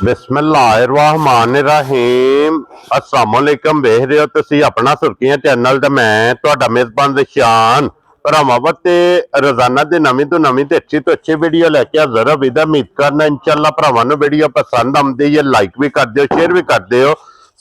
बिस्मिल्लाहिर्रहमानिर्रहीम अस्सलामुअलैकुम वेख रहे हो तुसी अपना सुर्खियां चैनल ते मैं तुहाडा मेजबान दिशान भरावां ते रोजाना दी नवीं तो नवीं ते अच्छी वीडियो लेके हाजिर हो। उम्मीद करना इंशाअल्लाह भरावां नूं वीडियो पसंद आउंदी है, लाइक भी कर दिओ, शेयर भी कर दिओ।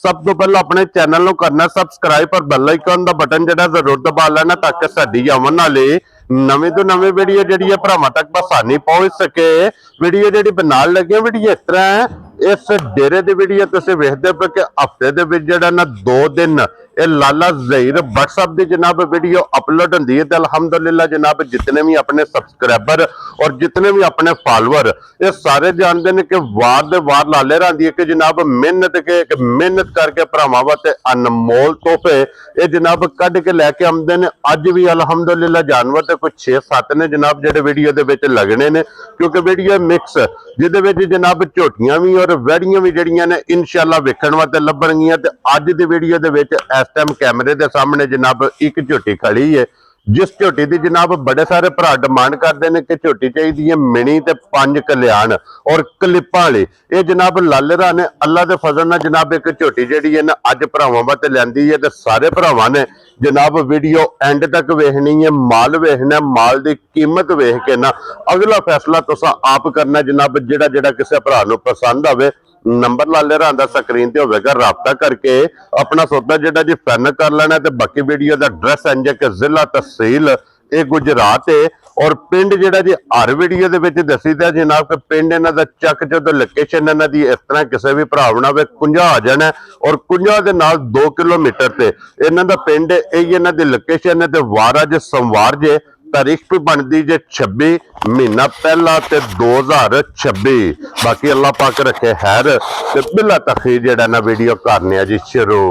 सब तो पहले अपने चैनल नूं करना सबसक्राइब और बेल आइकन दा बटन जिहड़ा जरूर दबा लेना ताकि साडी आवन वाली नवीं तो नवीं वीडियो जिहड़ी है भरावां तक आसानी पहुंच सके। वीडियो जिहड़ी बनाउण लगे वीडियो इस तरह है, इस डेरे दी वीडियो तुसीं वेखदे पे कि हफ्ते दे विच जिहड़ा ना 2 दिन ये लाला ज़हीर व्हाट्सएप दी जनाब वीडियो अपलोड होंदी है। तो अल्हम्दुलिल्लाह जनाब जितने भी अपने सबसक्राइबर और जितने भी अपने फॉलोअर ये सारे जानते हैं कि वार दे वार लाले रहांदी है कि जनाब मेहनत करके भरावां वास्ते अनमोल तोहफे ये जनाब कढ के लैके आउंदे ने। अज भी अल्हम्दुलिल्लाह जानवर ते कुछ 6-7 ने जनाब जेडे वीडियो दे विच लगने ने, क्योंकि वीडियो मिक्स जिहदे विच जनाब झोटियां भी और वैड़ियां भी जड़ियां ने इंशाअल्लाह वेखण वास्ते लभणगियां। ते अज दी वीडियो दे विच इस टाइम कैमरे दे सामने जनाब एक झोटी खड़ी है, जिस झोटी की जनाब बड़े सारे भरा डिमांड करते हैं कि झोटी चाहिए है मिनी ते 5 कल्याण और क्लिपां वाली। ये जनाब लालेरा ने अल्लाह के फजल नाल जनाब एक झोटी जिहड़ी है ना अज भरावां वास्ते लैंदी है। ते सारे भरावां ने जनाब वीडियो एंड तक वेखनी है, माल वेखना, माल की कीमत वेख के ना अगला फैसला तुसां आप करना जनाब। जिहड़ा जिहड़ा किसी भरा नूं पसंद आवे नंबर लाले रहा स्क्रीन ते होगा, राबता करके अपना सौदा जिहड़ा जी फाइनल कर लेना। ते बाकी वीडियो का एड्रैस इंज कि जिला तहसील ये गुजरात है और पिंड जिहड़ा जी हर वीडियो दे विच दसीदा जनाब कि पिंड इन्हां दा चक जो लोकेशन इन्हां दी इस तरह किसी भी भरा बनावे कुंजा आ जाना और कुंजा दे नाल 2 किलोमीटर से इन्हां दा पिंड यही इन्हां दी लोकेशन है। ते वार अज सोमवार जे तारीख भी बनती जे 26 महीना पहला ते 2026। बाकी अल्लाह पाक रखे खैर ते बिला तखीर जेड़ा ना वीडियो करने जी शुरू।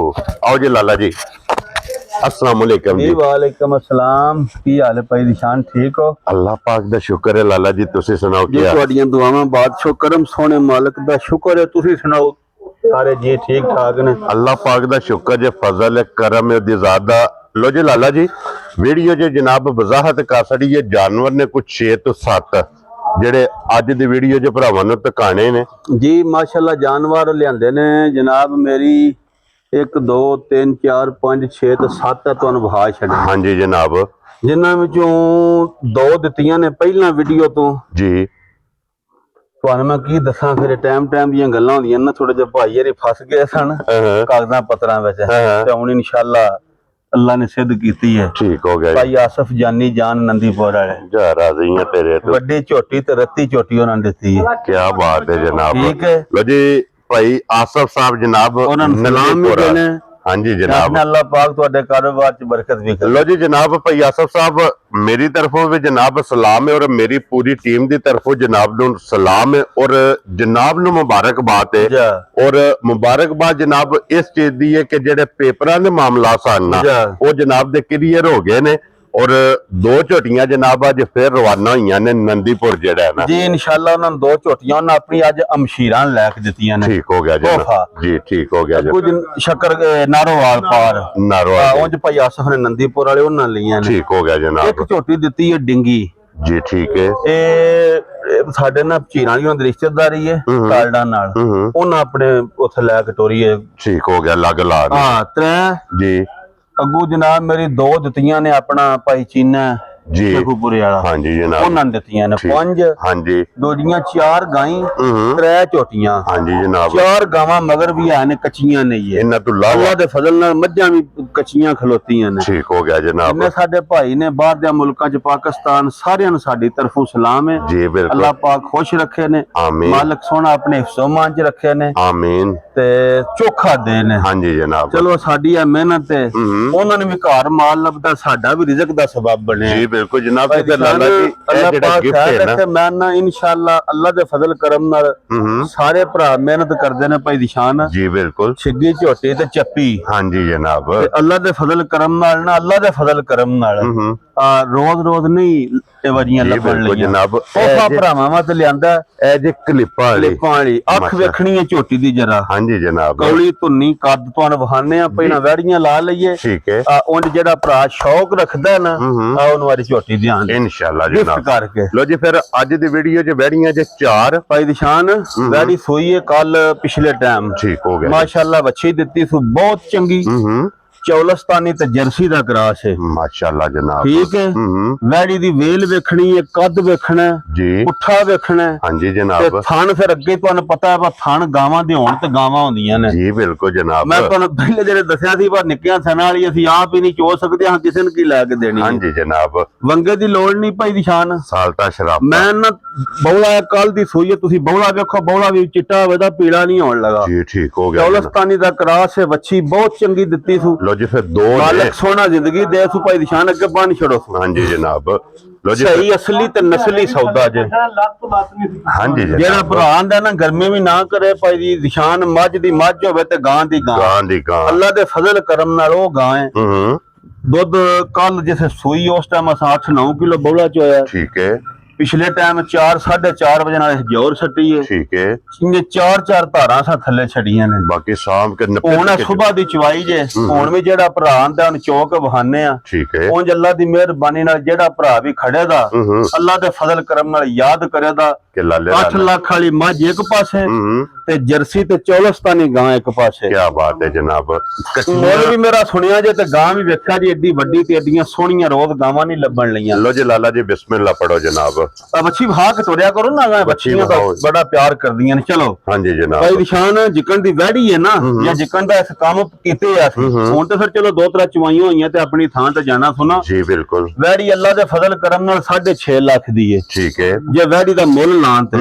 आओ जी लाला जी, अस्सलाम वालेकुम जी। वालेकुम अस्सलाम। की हाल है भाई निशान, ठीक हो? अल्लाह पाक दा शुक्र है लाला जी, तुसी सुनाओ जी तुहाडियां दुआवां बादशाह करम सोने मालिक दा शुक्र है। तुसी सुनाओ सारे जी ठीक ठाक ने? अल्लाह पाक दा शुक्र जे फजल है करम है दी ज़ादा। लो जी लाला जी वीडियो जो जनाब वजाहत कर छड़ी है जानवर ने कुछ 6 तो 7 जेडे अज दी वीडियो जो भरावां नूं तकाने ने जी माशाअल्लाह जानवर लियांदे ने जनाब। मेरी 1 2 3 4 5 6 तो 7 तुहानूं विखा छड़े। हाँ जी जनाब, जिन्हां विचों 2 दित्तियां ने पहला वीडियो तो जी। तुहानूं मैं की दसां, फिर टाइम दीयां गल्लां होंदियां ना, थोड़े जिहे भाई हरी फस गए सन कागजां पत्रां विच ते हुण इंशाअल्लाह अल्लाह ने सिद्ध कीती है। ठीक हो गया भाई आसफ जानी जान नंदीपुर वाले जा राजी हैं तेरे तो। वड्डी झोटी ते रत्ती झोटी उन्होंने दित्ती है। क्या बात है जनाब, ठीक है। लो जी भाई आसफ साहब जनाब सलाम भी देने। हाँ जी जनाब, अल्लाह पाक तुहाडे कारोबार च बरकत भी करे। लो जी जनाब भाई आसफ साहब मेरी तरफों भी जनाब सलाम है और मेरी पूरी टीम की तरफों जनाब नूं सलाम है और जनाब नूं मुबारकबाद है। और मुबारकबाद जनाब इस चीज दी है कि जेडे पेपरां दे मामला सन ना वो जनाब दे क्लियर हो गए ने और 2 झोटियां जनाब अज फिर रवाना हुई ने नंदीपुर जेड़ा है ना जी। इंशाअल्लाह उन्होंने 2 झोटियां उन्होंने अपनी अज अमशीरां लैके दित्तियां ने। ठीक हो गया जी, ठीक हो गया कुछ शक्कर नारोवाल पार नारोवाल उंज भाई आसफ ने नंदीपुर वाले उन्होंने लिया ने। ठीक हो गया जनाब। एक झोटी दित्ती है डिंगी जी, ठीक है। ਸਾਡੇ ਨਾਲ ਝੀਰਾਂ ਦੀ ਰਿਸ਼ਤੇਦਾਰੀ ਹੈ ਕਾਲਡਾ ਨਾਲ, ਉਹਨਾਂ ਆਪਣੇ ਉੱਥੇ ਲੈ ਕੇ ਟੋਰੀ ਹੈ। ਠੀਕ ਹੋ ਗਿਆ ਲੱਗ ਲਾ ਹਾਂ 3 ਜੀ। ਅੱਗੂ ਜਨਾਬ ਮੇਰੀ 2 ਦਿੱਤੀਆਂ ਨੇ ਆਪਣਾ ਭਾਈ ਚੀਨਾ जी शेखूपुरे वाला, हाँ जी जनाब, ਉਹਨਾਂ ਨੇ ਦਿੱਤੀਆਂ ਨੇ 5। हाँ जी ਦੋੜੀਆਂ 4 ਗਾਈ 3 ਝੋਟੀਆਂ। हाँ जी जनाब, 4 ਗਾਵਾਂ ਮਗਰ ਵੀ ਆ ਨੇ ਕੱਚੀਆਂ ਨਹੀਂ ਹੈ। इन्ना तो ला ਅੱਲਾਹ ਦੇ ਫਜ਼ਲ ਨਾਲ ਮੱਝਾਂ ਵੀ ਕੱਚੀਆਂ ਖਲੋਤੀਆਂ ਨੇ। ठीक हो गया जनाब। ਜਿੰਨੇ ਸਾਡੇ ਭਾਈ ਨੇ ਬਾਹਰ ਦੇ ਮੁਲਕਾਂ ਚ ਪਾਕਿਸਤਾਨ ਸਾਰਿਆਂ ਨੂੰ ਸਾਡੀ ਤਰਫੋਂ ਸਲਾਮ ਹੈ। जी बिल्कुल, ਅੱਲਾਹ ਪਾਕ ਖੁਸ਼ ਰੱਖੇ ਨੇ, आमीन ਮਾਲਕ ਸੋਹਣਾ ਆਪਣੇ ਹਿਫਜ਼ੋ-ਮਾਨ ਚ ਰੱਖੇ ਨੇ आमीन। ਤੇ ਚੋਖਾ ਦੇ ਨੇ। हाँ जी जनाब, ਚਲੋ ਸਾਡੀ ਇਹ ਮਿਹਨਤ ਹੈ, ਉਹਨਾਂ ਨੂੰ ਵੀ ਘਰ ਮਾਲ ਲੱਭਦਾ, ਸਾਡਾ ਵੀ ਰਿਜ਼ਕ ਦਾ ਸਬਬ ਬਣਿਆ। जी बिल्कुल जनाब। लाला जी अल्लाह पाक ख्याल रखे। मैं ना इंशाअल्लाह अल्लाह दे फजल करम नाल सारे भरा मेहनत करदे ने भाई दिशान जी बिल्कुल, छिग्गी झोटी ते चप्पी। हाँ जी जनाब, अल्लाह दे फजल करम नाल ना अल्लाह दे फजल करम नाल ਰੋਜ਼ ਨਹੀਂ ਇਹ ਵਜੀਆਂ ਜੀ ਲੱਭਣ ਬਿਲਕੁਲ ਲਈਆਂ ਜਨਾਬ ਉਹ ਭਰਾਵਾਂ ਵਾ ਤੇ ਲਿਆਂਦਾ ਇਹ ਜੇ ਕਲਿੱਪਾਂ ਵਾਲੀ ਲਿਪਾਂ ਵਾਲੀ ਅੱਖ ਵੇਖਣੀ ਹੈ ਝੋਟੀ ਦੀ ਜਰਾ ਹਾਂਜੀ ਜਨਾਬ ਕੌਲੀ ਧੁੰਨੀ ਕੱਦ ਤੁਹਾਨੂੰ ਵਹਾਨੇ ਆ ਪਹਿਲਾਂ ਵੈੜੀਆਂ ਲਾ ਲਈਏ ਠੀਕ ਹੈ ਉਂਝ ਜਿਹੜਾ ਭਰਾ ਸ਼ੌਕ ਰੱਖਦਾ ਨਾ ਉਹਨੂੰ ਵਾਰੀ ਝੋਟੀ ਧਿਆਨ ਇਨਸ਼ਾਅੱਲਾ ਗਿਫਟ ਜਨਾਬ ਕਰਕੇ ਲੋ ਜੀ ਫਿਰ ਅੱਜ ਦੀ ਵੀਡੀਓ 'ਚ ਵੈੜੀਆਂ ਜੇ 4 ਭਾਈ ਦਿਸ਼ਾਨ ਵੈੜੀ ਸੋਈ ਹੈ ਕੱਲ ਪਿਛਲੇ ਟਾਈਮ ਠੀਕ ਹੋ ਗਿਆ ਮਾਸ਼ਾਅੱਲਾ ਵੱਛੀ ਦਿੱਤੀ ਸੋ ਬਹੁਤ ਚੰਗੀ ਚੌਲਸਤਾਨੀ ਤੇ ਜਰਸੀ ਦਾ ਕਰਾਸ ਹੈ ਮਾਸ਼ਾਅੱਲਾ ਜਨਾਬ ਠੀਕ ਹੈ ਵੈੜੀ ਦੀ ਵੇਲ ਵੇਖਣੀ ਹੈ ਕੱਦ ਵੇਖਣਾ ਜੀ ਪੁੱਠਾ ਵੇਖਣਾ ਹਾਂਜੀ ਤੇ ਜਨਾਬ ਥਣ ਫਿਰ ਅੱਗੇ ਤੁਹਾਨੂੰ ਪਤਾ ਹੈ ਥਣ ਗਾਵਾਂ ਦੇ ਹੋਣ ਤੇ ਗਾਵਾਂ ਹੁੰਦੀਆਂ ਨੇ ਜੀ ਬਿਲਕੁਲ ਜਨਾਬ ਮੈਂ ਤੁਹਾਨੂੰ ਪਹਿਲੇ ਜਿਹੜੇ ਦੱਸਿਆ ਸੀ ਪਰ ਨਿੱਕੀਆਂ ਥਣਾਂ ਵਾਲੀ ਅਸੀਂ ਆਪ ਹੀ ਨਹੀਂ ਚੋ ਸਕਦੇ ਹਾਂ ਕਿਸੇ ਨੂੰ ਕੀ ਲੈ ਕੇ ਦੇਣੀ ਹਾਂਜੀ ਜਨਾਬ ਵੰਗੇ ਦੀ ਲੋੜ ਨਹੀਂ ਭਾਈ ਦੀ ਸ਼ਾਨ ਸਾਲਤਾ ਸ਼ਰਾਬ ਮੈਂ ਨਾ ਬੌਲਾ ਕੱਲ ਦੀ ਸੋਈ ਹੈ ਤੁਸੀਂ ਬੌਲਾ ਵੇਖੋ ਬੌਲਾ ਵੀ ਚਿੱਟਾ ਹੋਵੇ ਤਾਂ ਪੀਲਾ ਨਹੀਂ ਹੋਣ ਲੱਗਾ ਜੀ ਠੀਕ ਹੋ ਗਿਆ ਚੌਲਸਤਾਨੀ ਦਾ ਕਰਾਸ ਹੈ ਵੱਛੀ ਬਹੁਤ ਚੰਗੀ ਦਿੱਤੀ ਸੂ ਲੋ ਜੀ ਫਿਰ 2 ਮਾਲਕ ਸੋਹਣਾ ਜ਼ਿੰਦਗੀ ਦੇ ਸੂ ਭਾਈ ਦੀ ਸ਼ਾਨ ਅੱਗੇ ਬੰਨ ਛੜੋ ਹਾਂਜੀ ਜਨਾਬ ਲੋ ਜੀ ਸਹੀ ਅਸਲੀ ਤੇ ਨਸਲੀ ਸੌਦਾ ਜੇ ਹਾਂਜੀ ਜਿਹੜਾ ਜਨਾਬ ਭਰਾ ਆਂਦਾ ਨਾ ਗਰਮੀ ਵੀ ਨਾ ਕਰੇ ਭਾਈ ਦੀ ਨਿਸ਼ਾਨ ਮੱਝ ਦੀ ਮੱਝ ਹੋਵੇ ਤੇ ਗਾਂ ਦੀ ਗਾਂ ਗਾਂ ਦੀ ਗਾਂ ਅੱਲਾ ਦੇ ਫਜ਼ਲ ਕਰਮ ਨਾਲ ਉਹ ਗਾਂ ਹੈ ਦੁੱਧ ਕੱਲ ਜਿਵੇਂ ਸੂਈ ਉਸ ਟਾਈਮ ਅਸਾਂ 8-9 ਕਿਲੋ ਬੌਲਾ ਚੋਇਆ ਠੀਕ ਹੈ ਪਿਛਲੇ ਟਾਈਮ 4-4:30 ਵਜੇ ਨਾਲ ਜੋਰ ਛੱਟੀ ਹੈ ਠੀਕ ਹੈ ਇਹਨੇ 4-4 ਧਾਰਾਂ ਸਾ ਥੱਲੇ ਛੜੀਆਂ ਨੇ ਬਾਕੀ ਸ਼ਾਮ ਕੇ ਹੁਣ ਸਵੇਰ ਦੀ ਚਵਾਈ ਜੇ ਹੁਣ ਵੀ ਜਿਹੜਾ ਭਰਾ ਆਂਦਾ ਉਹਨੂੰ ਚੋਕ ਵਹਾਨੇ ਆ ਠੀਕ ਹੈ ਉਂਝ ਅੱਲਾ ਦੀ ਮਿਹਰਬਾਨੀ ਨਾਲ ਜਿਹੜਾ ਭਰਾ ਵੀ ਖੜੇ ਦਾ ਅੱਲਾ ਦੇ ਫਜ਼ਲ ਕਰਮ ਨਾਲ ਯਾਦ ਕਰੇ ਦਾ ਕਿ ਲਾਲੇ 8 ਲੱਖ ਵਾਲੀ ਮੱਝ ਇੱਕ ਪਾਸੇ ਤੇ ਜਰਸੀ ਤੇ ਚੌਲਸਤਾਨੀ ਗਾਂ ਇੱਕ ਪਾਸੇ ਕੀ ਬਾਤ ਹੈ ਜਨਾਬ ਮੁੱਲ ਵੀ ਮੇਰਾ ਸੁਣਿਆ ਜੇ ਤੇ ਗਾਂ ਵੀ ਵੇਖਿਆ ਜੀ ਏਡੀ ਵੱਡੀ ਤੇ ਏਡੀਆਂ ਸੋਹਣੀਆਂ ਰੋਜ਼ ਗਾਵਾਂ ਨਹੀਂ ਲੱਭਣ ਲਈਆਂ ਲੋ ਜੀ ਲਾਲਾ ਜੀ ਬਿਸਮਿਲ੍ਲਾ ਪੜੋ ਜਨਾਬ ਬੱਚੀ ਵਹਾ ਕੇ ਤੋੜਿਆ ਕਰੋ ਨਾ ਗਾਂ ਬੱਚੀਆਂ ਤਾਂ ਬੜਾ ਪਿਆਰ ਕਰਦੀਆਂ ਨੇ ਚਲੋ ਹਾਂਜੀ ਜਨਾਬ ਭਾਈ ਨਿਸ਼ਾਨ ਜਿਕਣ ਦੀ ਵੈੜੀ ਹੈ ਨਾ ਜਾਂ ਜਿਕਣ ਦਾ ਇਸ ਕੰਮ ਕੀਤੇ ਆ ਹੁਣ ਤੇ ਫਿਰ ਚਲੋ 2-3 ਚਵਾਈਆਂ ਹੋਈਆਂ ਤੇ ਆਪਣੀ ਥਾਂ ਤੇ ਜਾਣਾ ਸੁਣਾ ਜੀ ਬਿਲਕੁਲ ਵੈੜੀ ਅੱਲਾ ਦੇ ਫਜ਼ਲ ਕਰਮ ਨਾਲ 6.5 ਲੱਖ ਦੀ ਹੈ ਠੀਕ ਹੈ ਜੇ ਵੈੜੀ ਦਾ ਮੁੱਲ ਲਾਂ ਤੇ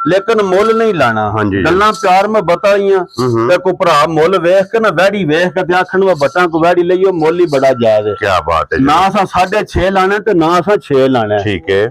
ਲੇਕਿਨ ਮੁੱਲ ਨਹੀਂ ਲਾਣਾ ਗੱਲਾਂ ਪਿਆਰ ਮੈਂ ਬਤਾਈਆਂ ਤੇ ਕੋ ਭਰਾ ਮੁੱਲ ਵੇਖ ਕੇ ਨਾ ਵੈੜੀ ਵੇਖ ਕੇ ਤੇ ਆਖਣ ਵਾ ਬੱਚਾ ਕੋ ਵੈੜੀ ਲਈਓ ਮੁੱਲ ਹੀ ਬੜਾ ਜਾਇਜ਼ ਹੈ ਕੀ ਬਾਤ ਹੈ ਨਾ ਅਸਾਂ 6.5 ਲਾਣਾ ਤੇ ਨਾ ਅਸਾਂ 6 ਲਾਣਾ ਠੀਕ ਹੈ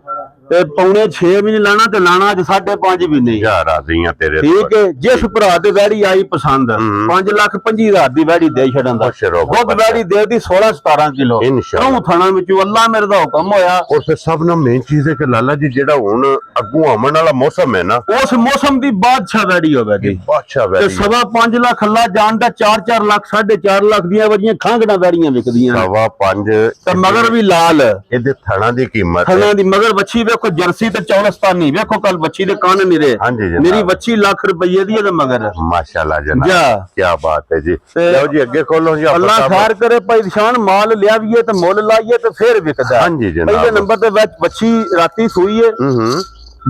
ਤੇ ਪੌਣੇ 6 ਵੀ ਨਹੀਂ ਲਾਣਾ ਤੇ ਲਾਣਾ ਅੱਜ 5.5 ਵੀ ਨਹੀਂ ਯਾਰ ਰਾਜ਼ੀਆਂ ਤੇਰੇ ਠੀਕ ਹੈ ਜਿਸ ਭਰਾ ਤੇ ਵੈੜੀ ਆਈ ਪਸੰਦ 5,25,000 ਦੀ ਵੈੜੀ ਦੇ ਛੱਡਣ ਦਾ ਦੁੱਧ ਵੈੜੀ ਦੇ ਦੀ 16-17 ਕਿਲੋ ਇਨਸ਼ਾਅੱਲਾ ਥਾਣਾ ਵਿੱਚੋਂ ਅੱਲਾ ਮੇਰੇ ਦਾ ਹੁਕਮ ਹੋਇਆ ਔਰ ਫਿਰ ਸਭ ਨਾਲ ਮੇਨ ਚੀਜ਼ ਹੈ ਕਿ ਲਾਲਾ ਜੀ ਜਿਹੜਾ ਹੁਣ ਅੱਗੂ ਆਉਣ ਵਾਲਾ ਮੌਸਮ ਹੈ ਨਾ ਉਸ ਮੌਸਮ ਦੀ ਬਾਦਸ਼ਾਹ ਵੈੜੀ ਹੋਵੇਗੀ ਬਾਦਸ਼ਾਹ ਤੇ ਵੈੜੀ 5.5 ਲੱਖ ਅੱਲਾ ਜਾਣਦਾ 4-4 ਲੱਖ 4.5 ਲੱਖ ਦੀਆਂ ਵਜੀਆਂ ਖਾਂਗਣਾ ਵੈੜੀਆਂ ਵਿਕਦੀਆਂ 5.5 ਤੇ ਮਗਰ ਵੀ ਲਾਲ ਇਹਦੇ ਥਣਾ ਦੀ ਕੀਮਤ ਥਣਾ ਦੀ ਮਗਰ ਵੱਛੀ ਵੇਖੋ ਜਰਸੀ ਤੇ ਚੌਲਸਤਾਨੀ ਵੇਖੋ ਕੱਲ ਵੱਛੀ ਦੇ ਕੰਨ ਨਿਰੇ ਹਾਂਜੀ ਜੀ ਮੇਰੀ ਵੱਛੀ ਲੱਖ ਰੁਪਏ ਦੀ ਹੈ ਮਗਰ ਮਾਸ਼ਾਅੱਲਾ ਜਨਾਬ ਜਾ ਕੀ ਬਾਤ ਹੈ ਜੀ ਲਓ ਜੀ ਅੱਗੇ ਖੋਲੋ ਜੀ ਅੱਲਾ ਖੈਰ ਕਰੇ ਭਾਈ ਨਿਸ਼ਾਨ ਮਾਲ ਲਿਆ ਵੀ ਹੈ ਤੇ ਮੁੱਲ ਲਾਈਏ ਤੇ ਫੇਰ ਵਿਕਦਾ ਹਾਂਜੀ ਜਨਾਬ ਪਹਿਲੇ ਨੰਬਰ ਤੇ ਵਿੱਚ ਵੱਛੀ ਰਾਤੀ ਸੂਈ ਹੈ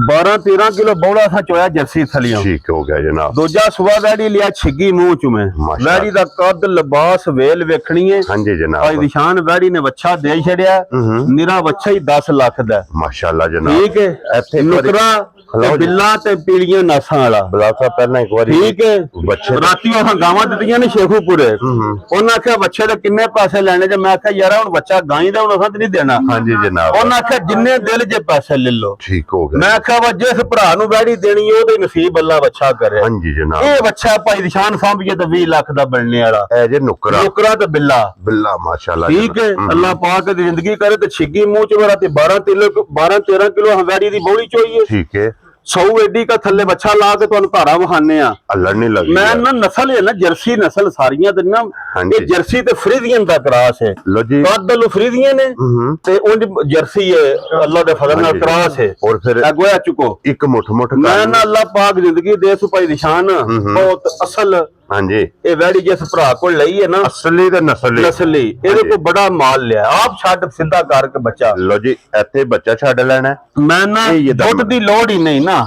12-13 ਕਿਲੋ ਬੌਲਾ ਸਾ ਚੋਇਆ ਜਰਸੀ ਥਲੀਆਂ ਠੀਕ ਹੋ ਗਿਆ ਜਨਾਬ ਦੂਜਾ ਸੁਬਾ ਵੈੜੀ ਲਿਆ ਛਿੱਗੀ ਮੂੰਹ ਚ ਮੈਂ ਵੈੜੀ ਦਾ ਕੱਦ ਲਿਬਾਸ ਵੇਲ ਵੇਖਣੀ ਹੈ ਹਾਂਜੀ ਜਨਾਬ ਭਾਈ ਨਿਸ਼ਾਨ ਵੈੜੀ ਨੇ ਵੱਛਾ ਦੇ ਛੜਿਆ ਨਿਰਾ ਵੱਛਾ ਹੀ 10 ਲੱਖ ਦਾ ਮਾਸ਼ਾਅੱਲਾ ਜਨਾਬ ਠੀਕ ਹੈ ਇੱਥੇ ਨੁਕਰਾ ਤੇ ਬਿੱਲਾ ਤੇ ਪੀਲੀਆਂ ਨਾਸਾਂ ਵਾਲਾ ਬਲਾਸਾ ਪਹਿਲਾਂ ਇੱਕ ਵਾਰੀ ਠੀਕ ਹੈ ਬੱਚੇ ਰਾਤੀ ਉਹ ਗਾਵਾਂ ਦਿੱਤੀਆਂ ਨੇ ਸ਼ੇਖੂਪੁਰੇ ਉਹਨਾਂ ਆਖਿਆ ਬੱਚੇ ਦੇ ਕਿੰਨੇ ਪੈਸੇ ਲੈਣੇ ਜੇ ਮੈਂ ਆਖਿਆ ਯਾਰ ਹੁਣ ਬੱਚਾ ਗਾਈ ਦਾ ਹੁਣ ਅਸਾਂ ਤੇ ਨਹੀਂ ਦੇਣਾ ਹਾਂਜੀ ਜਨਾਬ ਉਹਨਾਂ ਆਖਿਆ ਜਿੰਨੇ ਦਿਲ ਜੇ ਪੈਸੇ ਲੈ ਲਓ ਠੀਕ ਹੋ ਗਿਆ ਮੈਂ ਆਖਿਆ ਵਾ ਜਿਸ ਭਰਾ ਨੂੰ ਵੈੜੀ ਦੇਣੀ ਉਹਦੇ ਨਸੀਬ ਅੱਲਾ ਬੱਚਾ ਕਰੇ ਹਾਂਜੀ ਜਨਾਬ ਇਹ ਬੱਚਾ ਭਾਈ ਨਿਸ਼ਾਨ ਸਾਂਭੀਏ ਤਾਂ 20 ਲੱਖ ਦਾ ਬਣਨੇ ਵਾਲਾ ਇਹ ਜੇ ਨੁਕਰਾ ਨੁਕਰਾ ਤੇ ਬਿੱਲਾ ਬਿੱਲਾ ਮਾਸ਼ਾਅੱਲਾ ਠੀਕ ਹੈ ਅੱਲਾ ਪਾਕ ਦੀ ਜ਼ਿੰਦਗੀ ਕਰੇ ਤੇ ਛਿੱਗੀ ਮੂੰਹ ਚ ਵਰਾ ਤੇ 12-13 ਕਿਲੋ ਵੈੜੀ ਦੀ ਬੌਲੀ ਚੋਈ ਹੈ ਠੀਕ ਹੈ 100 ਏਡੀ ਕਾ ਥੱਲੇ ਬੱਚਾ ਲਾ ਕੇ ਤੁਹਾਨੂੰ ਧਾਰਾ ਵਹਾਨੇ ਆ ਅੱਲੜ ਨਹੀਂ ਲੱਗੀ ਮੈਂ ਨਾ ਨਸਲ ਹੈ ਨਾ ਜਰਸੀ ਨਸਲ ਸਾਰੀਆਂ ਤੇ ਨਾ ਇਹ ਜਰਸੀ ਤੇ ਫਰੀਦੀਅਨ ਦਾ ਕਰਾਸ ਹੈ ਲੋ ਜੀ ਕਾਦਲ ਫਰੀਦੀਅਨ ਨੇ ਤੇ ਉਹ ਜਰਸੀ ਹੈ ਅੱਲਾ ਦੇ ਫਜ਼ਲ ਨਾਲ ਕਰਾਸ ਹੈ ਔਰ ਫਿਰ ਅਗੋਇਆ ਚੁਕੋ ਇੱਕ ਮੁੱਠ ਮੈਂ ਨਾ ਅੱਲਾ ਪਾਕ ਜ਼ਿੰਦਗੀ ਦੇ ਸੁ ਭਾਈ ਨਿਸ਼ਾਨ ਬਹੁਤ ਅਸਲ ਹਾਂਜੀ ਇਹ ਵੈੜੀ ਜਿਸ ਭਰਾ ਕੋਲ ਲਈ ਹੈ ਨਾ ਅਸਲੀ ਤੇ ਨਸਲੀ ਇਹਦੇ ਕੋਲ ਬੜਾ ਮਾਲ ਲਿਆ ਆਪ ਛੱਡ ਸਿੱਧਾ ਕਰਕੇ ਬੱਚਾ ਲੋ ਜੀ ਇੱਥੇ ਬੱਚਾ ਛੱਡ ਲੈਣਾ ਮੈਂ ਨਾ ਦੁੱਧ ਦੀ ਲੋੜ ਹੀ ਨਹੀਂ ਨਾ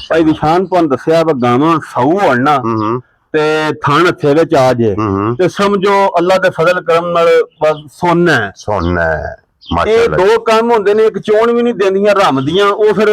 ਭਾਈ ਨਿਸ਼ਾਨ ਤੁਹਾਨੂੰ ਦੱਸਿਆ ਵਾ ਗਾਵਾਂ ਸੌ ਹੋਣ ਨਾ ਤੇ ਥਣ ਹੱਥੇ ਵਿੱਚ ਆ ਜੇ ਤੇ ਸਮਝੋ ਅੱਲਾ ਦੇ ਫਜ਼ਲ ਕਰਮ ਨਾਲ ਸੋਨਾ ਇਹ ਦੋ ਕੰਮ ਹੁੰਦੇ ਨੇ ਇੱਕ ਚੋਣ ਵੀ ਨਹੀਂ ਦਿੰਦੀਆਂ ਰਮਦੀਆਂ ਉਹ ਫਿਰ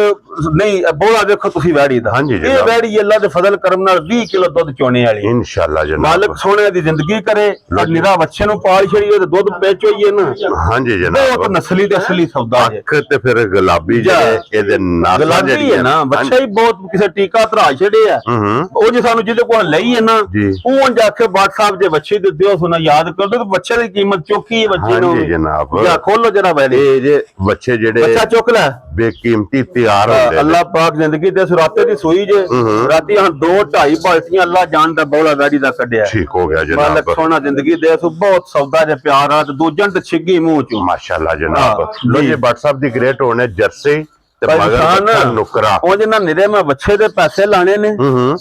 ਨਹੀਂ ਬੋਲਾ ਵੇਖੋ ਤੁਸੀਂ ਵੈੜੀ ਦਾ ਇਹ ਵੈੜੀ ਅੱਲਾ ਦੇ ਫਜ਼ਲ ਕਰਮ ਨਾਲ 20 ਕਿਲੋ ਦੁੱਧ ਚੋਣੇ ਵਾਲੀ ਇਨਸ਼ਾਅੱਲਾ ਜਨਾਬ ਮਾਲਕ ਸੋਹਣੇ ਦੀ ਜ਼ਿੰਦਗੀ ਕਰੇ ਨਿਰਾ ਬੱਚੇ ਨੂੰ ਪਾਲ ਛੜੀਏ ਤੇ ਦੁੱਧ ਪੇਚੋਈਏ ਨਾ ਹਾਂਜੀ ਜਨਾਬ ਬਹੁਤ ਨਸਲੀ ਤੇ ਅਸਲੀ ਸੌਦਾ ਹੈ ਅੱਖ ਤੇ ਫਿਰ ਗੁਲਾਬੀ ਜਿਹੜੇ ਇਹਦੇ ਨਾਲ ਗੁਲਾਬੀ ਹੈ ਨਾ ਬੱਚਾ ਹੀ ਬਹੁਤ ਕਿਸੇ ਟੀਕਾ ਧਰਾ ਛੜੇ ਆ ਉਹ ਜੇ ਸਾਨੂੰ ਜਿਹਦੇ ਕੋਲ ਲਈ ਹੈ ਨਾ ਉਹ ਜਾ ਕੇ ਬਾਟ ਸਾਹਿਬ ਦੇ ਬੱਚੇ ਦਿੱਤੇ ਹੋ ਸੁਣਾ ਯਾਦ ਕਰ ਦੋ ਬੱਚੇ ਦੀ ਕੀਮਤ ਚੁੱਕੀ ਹੈ ਬੱਚੇ ਨੂੰ ਜਨਾਬ ਜਾਂ ਖੋਲੋ ਜਰਾ ਵੈੜੀ ਇਹ ਜੇ ਬੱਚੇ ਜਿਹੜੇ ਬੱਚਾ ਚੁੱਕ ਲੈ ਬੇਕੀਮਤੀ ਤਿਆਰ ਹੁੰਦੇ ਨੇ। ਅੱਲਾਹ ਪਾਕ ਜ਼ਿੰਦਗੀ ਦੇ ਸੁਰਾਤੇ ਦੀ ਸੂਈ ਜੇ ਰਾਤੀ ਹਾਂ 2-2.5 ਬਾਲਟੀਆਂ ਅੱਲਾਹ ਜਾਨ ਦਾ ਬੌਲਾ ਵੈੜੀ ਦਾ ਕੱਢਿਆ ਠੀਕ ਹੋ ਗਿਆ ਮਾਲਕ ਜਨਾਬ। ਸੋਹਣਾ ਜ਼ਿੰਦਗੀ ਦੇ ਸੋ ਬਹੁਤ ਸੌਦਾ ਜੇ ਪਿਆਰਾ ਤੇ ਦੂਜਣ ਤੇ ਛਿੱਗੀ ਮੂੰਹ ਚੋਂ ਮਾਸ਼ਾਅੱਲਾ ਜਨਾਬ। ਲੋ ਜੀ WhatsApp ਦੀ ਗ੍ਰੇਟ ਹੋਣੇ ਜਰਸੀ ਤੇ ਮਗਰ ਬੱਚਾ ਨੁਕਰਾ ਉਹ ਜਿਹਨਾਂ ਨਿਰੇ ਮੈਂ ਬੱਚੇ ਦੇ ਪੈਸੇ ਲਾਣੇ ਨੇ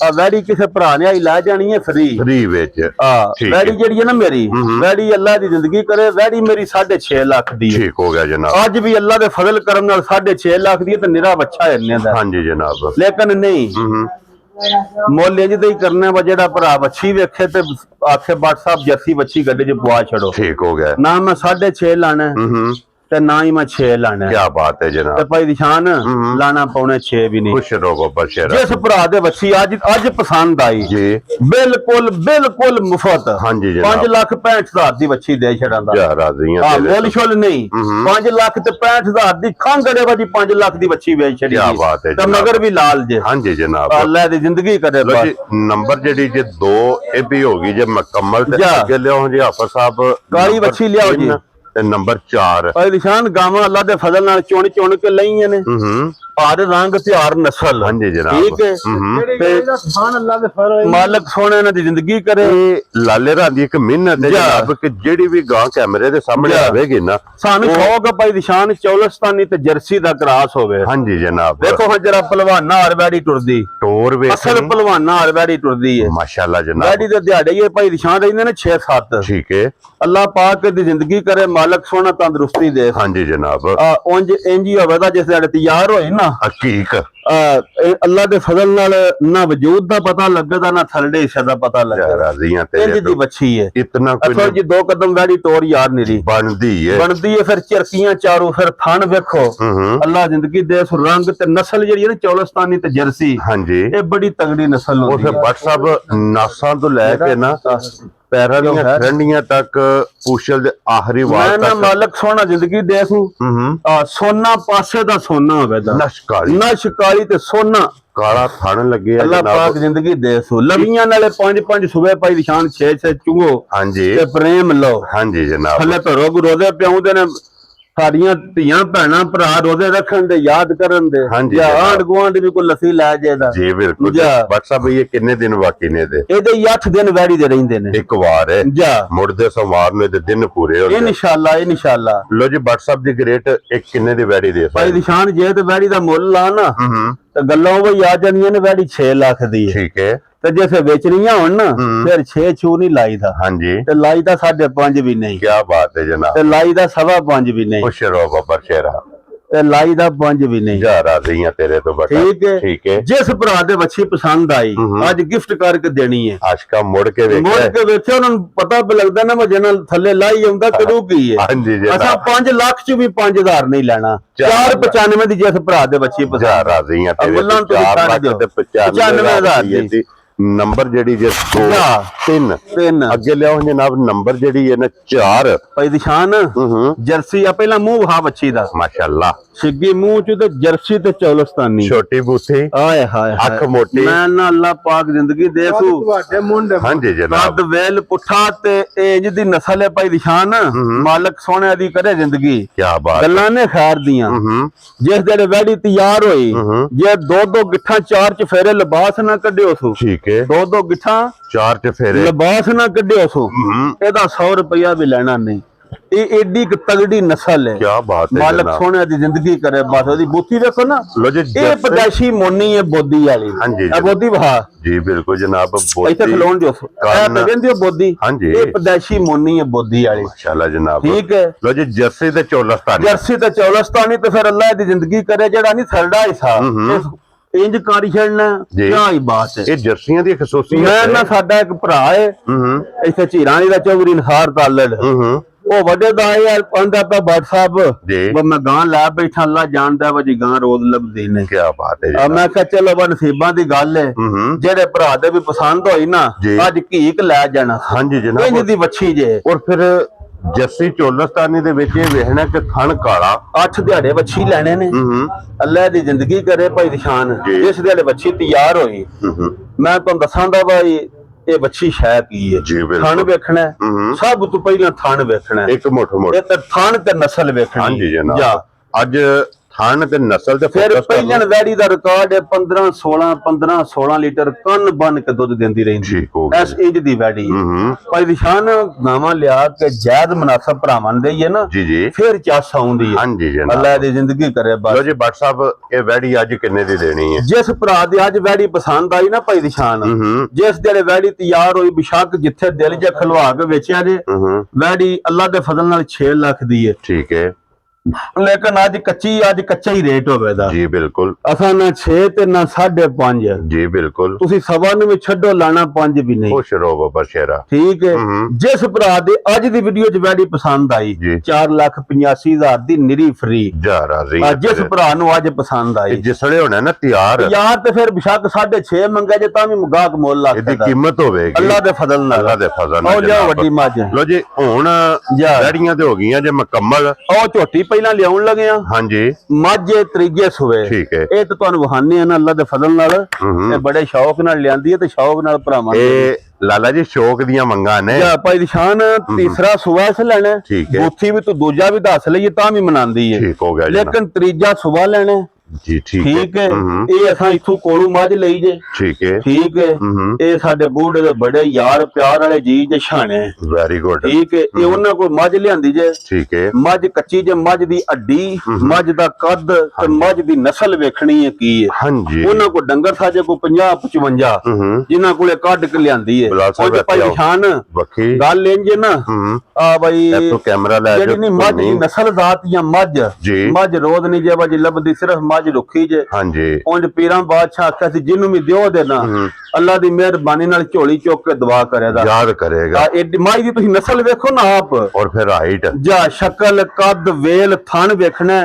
ਆ ਵੈੜੀ ਕਿਸੇ ਭਰਾ ਨੇ ਆਈ ਲੈ ਜਾਣੀ ਹੈ ਫ੍ਰੀ ਵਿੱਚ। ਠੀਕ ਵੈੜੀ ਜਿਹੜੀ ਹੈ ਨਾ ਮੇਰੀ ਵੈੜੀ ਅੱਲਾਹ ਦੀ ਜ਼ਿੰਦਗੀ ਕਰੇ ਵੈੜੀ ਮੇਰੀ 6.5 ਲੱਖ ਦੀ ਹੈ। ਠੀਕ ਹੋ ਗਿਆ ਜਨਾਬ। ਅੱਜ ਵੀ ਅੱਲਾਹ ਦੇ ਫਜ਼ਲ ਕਰਮ ਨਾਲ 6.5 ਲੱਖ ਦੀ ਹੈ ਤੇ ਨਿਰਾ ਬੱਚਾ ਇੰਨੇ ਦਾ। ਹਾਂਜੀ ਜਨਾਬ। ਲੇਕਿਨ ਨਹੀਂ ਮੁੱਲ ਇੰਜ ਦਾ ਹੀ ਕਰਨਾ ਵਾ ਜਿਹੜਾ ਭਰਾ ਬੱਚੀ ਵੇਖੇ ਤੇ ਆਖੇ WhatsApp ਜਰਸੀ ਬੱਚੀ ਗੱਡੇ 'ਚ ਪਵਾ ਛੱਡੋ। ਠੀਕ ਹੋ ਗਿਆ। ਨਾ ਮੈਂ 6.5 ਲਾਣਾ ਤੇ ਨਾ ਹੀ ਮੈਂ 6 ਲਾਣਾ। ਕੀ ਬਾਤ ਹੈ ਜਨਾਬ। ਤੇ ਭਾਈ ਨਿਸ਼ਾਨ ਲਾਣਾ ਪਾਉਣੇ 6 ਵੀ ਨਹੀਂ। ਖੁਸ਼ ਰਹੋ ਬਸ਼ੇਰਾ। ਜਿਸ ਭਰਾ ਦੇ ਬੱਚੀ ਅੱਜ ਪਸੰਦ ਆਈ ਜੀ ਬਿਲਕੁਲ ਮੁਫਤ। ਹਾਂਜੀ ਜਨਾਬ। 5,65,000 ਦੀ ਬੱਚੀ ਦੇ ਛੜਾਂਦਾ। ਜਾ ਰਾਜ਼ੀਆਂ ਤੇਰੇ ਮੁੱਲ ਛੁੱਲ ਨਹੀਂ 5 ਲੱਖ ਤੇ 65,000 ਦੀ ਖੰਗੜੇ ਵਾਲੀ 5 ਲੱਖ ਦੀ ਬੱਚੀ ਵੇਚ ਛੜੀ। ਕੀ ਬਾਤ ਹੈ ਤੇ ਮਗਰ ਵੀ ਲਾਲ ਜੇ। ਹਾਂਜੀ ਜਨਾਬ। ਅੱਲਾਹ ਦੀ ਜ਼ਿੰਦਗੀ ਕਰੇ ਲੋ ਬਸ। ਜੀ ਨੰਬਰ ਜਿਹੜੀ ਜੇ 2 ਇਹ ਵੀ ਹੋਗੀ ਜੇ ਮੁਕੰਮਲ ਤੇ ਅੱਗੇ ਲਿਆਓ ਜੀ ਹਾਫਿਜ਼ ਸਾਹਿਬ ਕਾਲੀ ਬੱਚੀ ਲਿਆਓ ਜੀ। ਤੇ ਨੰਬਰ 4 ਭਾਈ ਨਿਸ਼ਾਨ ਗਾਵਾਂ ਅੱਲਾਹ ਦੇ ਫਜ਼ਲ ਨਾਲ ਚੁਣ ਕੇ ਲਈਆਂ ਨੇ। ਭਾਰ ਰੰਗ ਤਿਉਹਾਰ ਨਸਲ। ਹਾਂਜੀ ਜਨਾਬ। ਠੀਕ ਹੈ ਤੇ ਸੁਭਾਨ ਅੱਲਾਹ ਦੇ ਫਜ਼ਲ ਮਾਲਕ ਸੋਹਣੇ ਇਹਨਾਂ ਦੀ ਜ਼ਿੰਦਗੀ ਕਰੇ। ਲਾਲੇ ਰਾਂ ਦੀ ਇੱਕ ਮਿਹਨਤ ਹੈ ਜਨਾਬ ਕਿ ਜਿਹੜੀ ਵੀ ਗਾਂ ਕੈਮਰੇ ਦੇ ਸਾਹਮਣੇ ਆਵੇਗੀ ਨਾ ਸਾਨੂੰ ਸ਼ੌਕ ਹੈ ਭਾਈ ਨਿਸ਼ਾਨ ਚੌਲਸਤਾਨੀ ਤੇ ਜਰਸੀ ਦਾ ਕਰਾਸ ਹੋਵੇ। ਹਾਂਜੀ ਜਨਾਬ। ਦੇਖੋ ਹਾਂ ਜਰਾ ਪਹਿਲਵਾਨਾ ਹਰਵੈੜੀ ਟੁਰਦੀ ਟੋਰ ਵੇ ਅਸਲ ਪਹਿਲਵਾਨਾ ਹਰਵੈੜੀ ਟੁਰਦੀ ਹੈ। ਮਾਸ਼ਾਅੱਲਾ ਜਨਾਬ। ਵੈੜੀ ਦੇ ਦਿਹਾੜੇ ਇਹ ਭਾਈ ਨਿਸ਼ਾਨ ਰਹਿੰਦੇ ਨੇ 6-7। ਠੀਕ ਹੈ। ਅੱਲਾਹ ਪਾਕ ਦੀ ਜ਼ਿੰਦਗੀ ਕਰੇ ਮਾਲਕ ਸੋਹਣਾ ਤੰਦਰੁਸਤੀ ਦੇ। ਹਾਂਜੀ ਜਨਾਬ। ਉਂਝ ਇੰਜ ਹੀ ਹੋਵੇ ਤਾਂ ਜਿਸ ਦਿਹਾੜੇ ਤਿਆਰ ਹੋਏ ਨਾ ਹਕੀਕ ਅੱਲਾਹ ਦੇ ਫਜ਼ਲ ਨਾਲ ਨਾ ਵਜੂਦ ਦਾ ਪਤਾ ਲੱਗਦਾ ਨਾ ਥਲੜੇ ਹਿੱਸੇ ਦਾ ਪਤਾ ਲੱਗਦਾ। ਰਾਜ਼ੀਆਂ ਇੰਜ ਤੇਰੇ ਦੀ ਬੱਚੀ ਹੈ। ਇਤਨਾ ਅਸਲ ਜੀ 2 ਕਦਮ ਵੈੜੀ ਤੋਰ ਯਾਰ ਨੀਰੀ ਬਣਦੀ ਹੈ ਫਿਰ ਚਰਕੀਆਂ ਚਾਰੂ ਫਿਰ ਥਣ ਵੇਖੋ। ਅੱਲਾਹ ਜ਼ਿੰਦਗੀ ਦੇ ਉਸ ਰੰਗ ਤੇ ਨਸਲ ਜਿਹੜੀ ਹੈ ਨਾ ਚੌਲਸਤਾਨੀ ਤੇ ਜਰਸੀ। ਹਾਂਜੀ ਇਹ ਬੜੀ ਤਗੜੀ ਨਸਲ ਹੁੰਦੀ ਹੈ। ਉਹ WhatsApp ਨਾਸਾਂ ਤੋਂ ਲੈ ਕੇ ਨਾ ਪੈਰਾਂ ਦੀਆਂ ਖਰੰਡੀਆਂ ਤੱਕ ਪੂਛਲ ਦੇ ਆਖਰੀ ਵਾਲ ਤੱਕ। ਮੈਂ ਨਾ ਮਾਲਕ ਸੋਹਣਾ ਜ਼ਿੰਦਗੀ ਦੇ ਸੂ ਸੋਨਾ ਪਾਸੇ ਦਾ ਸੋਨਾ ਹੋਵੇ ਦਾ ਨਸ਼ਕਾਲੀ ਤੇ ਸੋਨਾ ਕਾਲਾ ਥਣ ਲੱਗੇ ਅੱਲਾਹ ਪਾਕ ਜ਼ਿੰਦਗੀ ਦੇ ਸੂ ਲਵੀਆਂ ਨਾਲੇ 5-5 ਸੂਬੇ ਭਾਈ ਨਿਸ਼ਾਨ 6 ਚੁਗੋ। ਹਾਂਜੀ ਤੇ ਪ੍ਰੇਮ ਲਓ। ਹਾਂਜੀ ਜਨਾਬ। ਥੱਲੇ ਧਰੋ ਰੋਜ਼ੇ ਪਿਆਉਂਦੇ ਨੇ ਸਾਡੀਆਂ ਧੀਆਂ ਭੈਣਾਂ ਭਰਾ ਰੋਜ਼ੇ ਰੱਖਣ ਦੇ ਯਾਦ ਕਰਨ ਦੇ। ਹਾਂਜੀ ਆਂਢ ਗੁਆਂਢ ਵੀ ਕੋਈ ਲੱਸੀ ਲੈ ਜਾਏਦਾ। ਜੀ ਬਿਲਕੁਲ। WhatsApp ਇਹ ਕਿੰਨੇ ਦਿਨ ਬਾਕੀ ਨੇ ਦੇ ਇਹਦੇ 8 ਦਿਨ ਵੈੜੀ ਦੇ ਰਹਿੰਦੇ ਨੇ ਇੱਕ ਵਾਰ ਹੈ ਜਾ ਮੁੜਦੇ ਸੋਮਵਾਰ ਨੂੰ ਦੇ ਦਿਨ ਪੂਰੇ ਹੋ ਗਏ ਇਨਸ਼ਾਅੱਲਾ। ਲੋ ਜੀ WhatsApp ਦੀ ਗ੍ਰੇਟ ਇੱਕ ਕਿੰਨੇ ਦੀ ਵੈੜੀ ਦੇ ਭਾਈ ਨਿਸ਼ਾਨ ਜੇ ਤੇ ਵੈੜੀ ਦਾ ਮੁੱਲ ਲਾ ਨਾ ਤੇ ਗੱਲਾਂ ਉਹ ਆ ਜਾਂਦੀਆਂ ਨੇ ਵੈੜੀ 6 ਲੱਖ ਦੀ ਹੈ। ਠੀਕ ਹੈ। ਤੇ ਜੇ ਫੇ ਵੇਚਣੀਆਂ ਹੋਣ ਨਾ ਫਿਰ 6 ਛੂ ਨਹੀਂ ਲਾਈਦਾ। ਹਾਂਜੀ ਤੇ ਲਾਈਦਾ 5.5 ਵੀ ਨਹੀਂ। ਕੀ ਬਾਤ ਹੈ ਜਨਾਬ। ਤੇ ਲਾਈਦਾ 5.25 ਵੀ ਨਹੀਂ। ਖੁਸ਼ ਰਹੋ ਬੱਬਰ ਸ਼ੇਰਾ। ਤੇ ਲਾਈ ਦਾ 5 ਵੀ ਨਹੀਂ। ਜਾ ਰਾਜ਼ੀਆਂ ਤੇਰੇ ਤੋਂ ਬਟਾ। ਠੀਕ ਹੈ। ਜਿਸ ਭਰਾ ਦੇ ਬੱਚੀ ਪਸੰਦ ਆਈ ਅੱਜ ਗਿਫਟ ਕਰਕੇ ਦੇਣੀ ਹੈ। ਆਸ਼ਕਾ ਮੁੜ ਕੇ ਵੇਖਿਆ ਉਹਨਾਂ ਨੂੰ ਪਤਾ ਲੱਗਦਾ ਨਾ ਮਜੇ ਨਾਲ ਥੱਲੇ ਲਾਈ ਆਉਂਦਾ ਕਰੂ ਕੀ ਹੈ। ਹਾਂਜੀ ਜੀ ਅਸਾਂ 5 ਲੱਖ ਚ ਵੀ 5000 ਨਹੀਂ ਲੈਣਾ। 495 ਦੀ ਜਿਸ ਭਰਾ ਦੇ ਬੱਚੀ ਪਸੰਦ। ਜਾ ਰਾਜ਼ੀਆਂ ਤੇਰੇ ਤੋਂ 4 ਲੱਖ ਤੇ 95,000 ਦੀ। ਨੰਬਰ ਜਿਹੜੀ ਜੇ 2 3 ਅੱਗੇ ਲਿਆਓ ਜਨਾਬ ਨੰਬਰ ਜਿਹੜੀ ਹੈ ਨਾ 4 ਭਾਈ ਨਿਸ਼ਾਨ ਜਰਸੀ ਆ ਪਹਿਲਾਂ ਮੂੰਹ ਵਹਾ ਬੱਚੀ ਦਾ ਮਾਸ਼ਾਅੱਲਾ ਛਿੱਗੀ ਮੂੰਹ ਚ ਤੇ ਜਰਸੀ ਤੇ ਚੌਲਸਤਾਨੀ ਛੋਟੀ ਬੂਥੀ ਆਏ ਹਾਏ ਅੱਖ ਮੋਟੀ ਮੈਂ ਨਾ ਅੱਲਾਹ ਪਾਕ ਜ਼ਿੰਦਗੀ ਦੇ ਸੂ ਤੁਹਾਡੇ ਮੁੰਡੇ। ਹਾਂਜੀ ਜਨਾਬ। ਕੱਦ ਵੇਲ ਪੁੱਠਾ ਤੇ ਇੰਜ ਦੀ ਨਸਲ ਹੈ ਭਾਈ ਨਿਸ਼ਾਨ ਮਾਲਕ ਸੋਹਣੇ ਦੀ ਕਰੇ ਜ਼ਿੰਦਗੀ। ਕੀ ਬਾਤ ਗੱਲਾਂ ਨੇ ਖੈਰ ਦੀਆਂ। ਜਿਸ ਜਿਹੜੇ ਵੈੜੀ ਤਿਆਰ ਹੋਈ ਜੇ 2 ਗਿੱਠਾਂ 4 ਚ ਫੇਰੇ ਲਿਬਾਸ ਨਾ ਕੱਢਿਓ ਸੂ। ਠੀਕ 2 ਗਿੱਠਾਂ 4 ਚ ਫੇਰੇ ਲਿਬਾਸ ਨਾ ਕੱਢਿਓ ਸੋ ਇਹਦਾ 100 ਰੁਪਇਆ ਵੀ ਲੈਣਾ ਨਹੀਂ। ਇਹ ਏਡੀ ਤਗੜੀ ਨਸਲ ਹੈ। ਕੀ ਬਾਤ ਹੈ ਮਾਲਕ ਸੋਹਣੇ ਦੀ ਜ਼ਿੰਦਗੀ ਕਰੇ ਬਸ ਉਹਦੀ ਬੂਥੀ ਵੇਖੋ ਨਾ। ਇਹ ਪਦੈਸ਼ੀ ਮੋਨੀ ਹੈ ਬੋਦੀ ਵਾਲੀ। ਹਾਂਜੀ ਇਹ ਬੋਦੀ ਵਹਾ ਜੀ ਬਿਲਕੁਲ ਜਨਾਬ। ਬੋਦੀ ਇੱਥੇ ਖਲੋਣ ਜੋ ਇਹ ਤੇ ਕਹਿੰਦੇ ਬੋਦੀ। ਹਾਂਜੀ ਇਹ ਪਦੈਸ਼ੀ ਮੋਨੀ ਹੈ ਬੋਦੀ ਵਾਲੀ ਮਾਸ਼ਾਅੱਲਾ ਜਨਾਬ। ਠੀਕ ਹੈ। ਲੋ ਜੀ ਜਰਸੀ ਤੇ ਚੌਲਸਤਾਨੀ ਤੇ ਫਿਰ ਅੱਲਾਹ ਦੀ ਜ਼ਿੰਦਗੀ ਕਰੇ ਜਿਹੜਾ ਨਹੀਂ ਥਰਡਾ ਹਿੱਸਾ ਇੰਜ ਕਾਰੀ ਛੱਡਣਾ ਨਾ ਹੀ ਬਾਤ ਹੈ। ਇਹ ਜਰਸੀਆਂ ਦੀ ਖਸੂਸੀਅਤ ਹੈ। ਮੈਂ ਨਾ ਸਾਡਾ ਇੱਕ ਭਰਾ ਹੈ ਇੱਥੇ ਝੀਰਾਂ ਦਾ ਚੌਧਰੀ ਨਸਾਰ ਤਾਲੜ ਉਹ ਵੱਡੇ ਦਾ ਯਾਰ ਆਂਦਾ ਪਿਆ WhatsApp ਮੈਂ ਗਾਂ ਲੈ ਬੈਠਾ ਅੱਲਾ ਜਾਣਦਾ ਵਾ ਜੀ ਗਾਂ ਰੋਜ਼ ਲੱਭਦੀ ਨੇ। ਕੀ ਬਾਤ ਹੈ। ਮੈਂ ਕਿਹਾ ਚਲੋ ਵਾ ਨਸੀਬਾਂ ਦੀ ਗੱਲ ਹੈ ਜਿਹੜੇ ਭਰਾ ਦੇ ਵੀ ਪਸੰਦ ਹੋਈ ਨਾ ਅੱਜ ਘੀਕ ਲੈ ਜਾਣਾ। ਹਾਂਜੀ ਜਨਾਬ। ਇੰਜ ਦੀ ਵੱਛੀ ਜੇ ਔਰ ਫਿਰ ਜੱਸੀ ਚੌਲਸਤਾਨੀ ਦੇ ਵਿੱਚ ਇਹ ਵੇਖਣਾ ਕਿ ਥਣ ਕਾਲਾ 8 ਦਿਹਾੜੇ ਵੱਛੀ ਲੈਣੇ ਨੇ। ਅੱਲਾਹ ਦੀ ਜ਼ਿੰਦਗੀ ਕਰੇ ਭਾਈ ਨਿਸ਼ਾਨ ਜਿਸ ਦਿਹਾੜੇ ਵੱਛੀ ਤਿਆਰ ਹੋਈ ਮੈਂ ਤੁਹਾਨੂੰ ਦੱਸਾਂਗਾ ਭਾਈ ਇਹ ਬੱਚੀ ਸ਼ੈ ਕੀ ਹੈ। ਜੀ ਬਿਲਕੁਲ। ਥਣ ਵੇਖਣਾ ਹੈ, ਸਭ ਤੋਂ ਪਹਿਲਾਂ ਥਣ ਵੇਖਣਾ ਹੈ। ਇੱਕ ਮੋਟੋ ਇਹ ਤੇ ਥਣ ਤੇ ਨਸਲ ਵੇਖਣੀ ਹਾਂਜੀ ਜਨਾਬ। ਅੱਜ ਥਣ ਤੇ ਨਸਲ ਤੇ ਫਿਰ ਪਹਿਲਾਂ ਵੈੜੀ ਦਾ ਰਿਕਾਰਡ ਹੈ 15-16 ਲੀਟਰ ਕੰਨ ਬਨ ਕੇ ਦੁੱਧ ਦਿੰਦੀ ਰਹਿੰਦੀ ਐਸ ਇੰਜ ਦੀ ਵੈੜੀ। ਭਾਈ ਨਿਸ਼ਾਨ ਗਾਵਾਂ ਲਿਆ ਕੇ ਜਾਇਜ਼ ਮੁਨਾਸਬ ਭਰਾਵਾਂ ਦੇ ਹੀ ਹੈ ਨਾ ਜੀ ਜੀ ਫਿਰ ਚਾਸ ਆਉਂਦੀ ਹੈ। ਹਾਂਜੀ ਜਨਾਬ। ਅੱਲਾ ਦੀ ਜ਼ਿੰਦਗੀ ਕਰੇ ਬਸ। ਲੋ ਜੀ ਭੱਟ ਸਾਹਿਬ ਇਹ ਵੈੜੀ ਅੱਜ ਕਿੰਨੇ ਦੀ ਦੇਣੀ ਹੈ? ਜਿਸ ਭਰਾ ਦੀ ਅੱਜ ਵੈੜੀ ਪਸੰਦ ਆਈ ਨਾ ਭਾਈ ਨਿਸ਼ਾਨ, ਜਿਸ ਜਿਹੜੇ ਵੈੜੀ ਤਿਆਰ ਹੋਈ ਬਿਸ਼ੱਕ ਜਿੱਥੇ ਦਿਲ ਜੇ ਖਲਵਾ ਕੇ ਵੇਚਿਆ ਜੇ ਵੈੜੀ ਅੱਲਾ ਦੇ ਫਜ਼ਲ ਨਾਲ 6 ਲੱਖ ਦੀ ਹੈ। ਠੀਕ ਹੈ। ਲੇਕਿਨ ਅੱਜ ਕੱਚਾ ਹੀ ਰੇਟ ਹੋਵੇਗਾ ਜੀ ਬਿਲਕੁਲ। ਅਸਾਂ ਨਾ 6 ਤੇ ਨਾ 5.5। ਜੀ ਬਿਲਕੁਲ। ਤੁਸੀਂ ਸਵਾ ਨੂੰ ਵੀ ਛੱਡੋ, ਲਾਣਾ 5 ਵੀ ਨਹੀਂ। ਖੁਸ਼ ਰਹੋ ਬਾਬਾ ਸ਼ੇਰਾ। ਠੀਕ ਹੈ। ਜਿਸ ਭਰਾ ਦੇ ਅੱਜ ਦੀ ਵੀਡੀਓ ਚ ਵੈੜੀ ਪਸੰਦ ਆਈ 4,85,000 ਦੀ ਨਿਰੀ ਫਰੀ ਜਾ ਰਾਜ਼ੀ। ਜਿਸ ਭਰਾ ਨੂੰ ਅੱਜ ਪਸੰਦ ਆਈ ਜਿਸਲੇ ਹੋਣਾ ਨਾ ਤਿਆਰ ਤੇ ਫਿਰ ਬਿਸ਼ੱਕ 6.5 ਮੰਗਿਆ ਜੇ ਤਾਂ ਵੀ ਗਾਹਕ ਮੁੱਲ ਲਾ ਇਹਦੀ ਕੀਮਤ ਹੋਵੇਗੀ ਅੱਲਾ ਦੇ ਫਜ਼ਲ ਨਾਲ। ਅੱਲਾ ਦੇ ਫਜ਼ਲ ਨਾਲ। ਉਹ ਲਿਆ ਵੱਡੀ ਮੱਝ। ਲੋ ਜੀ ਹੁਣ ਵੈੜੀਆਂ ਤੇ ਹੋ ਗਈਆਂ ਜੇ ਮੁਕੰਮਲ। ਉਹ ਝੋਟੀ ਪਹਿਲਾਂ ਲਿਆਉਣ ਲੱਗੇ ਆ। ਹਾਂਜੀ। ਮੱਝ ਤਰੀਜੇ ਸੂਏ। ਠੀਕ ਹੈ। ਇਹ ਤਾਂ ਤੁਹਾਨੂੰ ਵਹਾਨੇ ਆ ਨਾ ਅੱਲਾ ਦੇ ਫਜ਼ਲ ਨਾਲ। ਇਹ ਬੜੇ ਸ਼ੌਕ ਨਾਲ ਲਿਆਂਦੀ ਹੈ ਤੇ ਸ਼ੌਕ ਨਾਲ ਭਰਾਵਾਂ ਇਹ ਲਾਲਾ ਜੀ ਸ਼ੌਕ ਦੀਆਂ ਮੰਗਾਂ ਨੇ। ਭਾਈ ਨਿਸ਼ਾਨ ਤੀਸਰਾ ਸੂਆ ਇਸ ਲੈਣਾ। ਬੂਥੀ ਵੀ ਤੂੰ ਦੂਜਾ ਵੀ ਦੱਸ ਲਈਏ ਤਾਂ ਵੀ ਮਨਾਉਂਦੀ ਹੈ। ਠੀਕ ਹੋ ਗਿਆ। ਲੇਕਿਨ ਤੀਜਾ ਸੂਆ ਲੈਣਾ। ਜੀ ਠੀਕ ਹੈ। ਇਹ ਅਸਾਂ ਇਥੋਂ ਕੋਲੋਂ ਮੱਝ ਲਈ ਜੇ। ਠੀਕ ਹੈ। ਠੀਕ ਹੈ। ਇਹ ਸਾਡੇ ਬੂढ़े ਦੇ ਬੜੇ ਯਾਰ ਪਿਆਰ ਵਾਲੇ ਜੀ ਜਸ਼ਾਨੇ। Very good. ਠੀਕ ਹੈ। ਇਹ ਉਹਨਾਂ ਕੋਲ ਮੱਝ ਲਿਆਂਦੀ ਜੇ। ਠੀਕ ਹੈ। ਮੱਝ ਕੱਚੀ ਜੇ, ਮੱਝ ਦੀ ਅੱਡੀ, ਮੱਝ ਦਾ ਕੱਦ ਤੇ ਮੱਝ ਦੀ ਨਸਲ ਵੇਖਣੀ ਹੈ ਕੀ ਹੈ। ਹਾਂਜੀ। ਉਹਨਾਂ ਕੋਲ ਡੰਗਰ ਸਾਜੇ ਕੋ 50-55 ਜਿਨ੍ਹਾਂ ਕੋਲੇ ਕੱਢ ਕੇ ਲਿਆਂਦੀ ਹੈ। ਉਹ ਭਾਈ ਨਿਸ਼ਾਨ ਗੱਲ ਇੰਜ ਨਾ ਆ ਬਈ ਕੈਮਰਾ ਲੈ ਜਿਹੜੀ ਨਹੀਂ ਮੱਝ ਦੀ ਨਸਲ ਜ਼ਾਤ ਜਾਂ ਮੱਝ ਰੋਜ਼ ਨਹੀਂ ਜੇ ਬਾਜੀ ਲੱਭਦੀ, ਸਿਰਫ ਮੱਝ ਰੁੱਖੀ ਜੇ। ਹਾਂਜੀ। ਉਂਝ ਪੀਰਾਂ ਬਾਦਸ਼ਾਹ ਆਖਿਆ ਸੀ ਜਿਹਨੂੰ ਵੀ ਦਿਓ ਦੇਣਾ ਅੱਲਾ ਦੀ ਮਿਹਰਬਾਨੀ ਨਾਲ ਝੋਲੀ ਚੁੱਕ ਕੇ ਦੁਆ ਕਰੇਗਾ, ਯਾਦ ਕਰੇਗਾ। ਇਹ ਮਾਈ ਦੀ ਤੁਸੀਂ ਨਸਲ ਵੇਖੋ ਨਾ ਆਪ, ਔਰ ਫਿਰ ਹਾਈਟ ਜਾਂ ਸ਼ਕਲ, ਕੱਦ, ਵੇਲ, ਥਣ ਵੇਖਣਾ।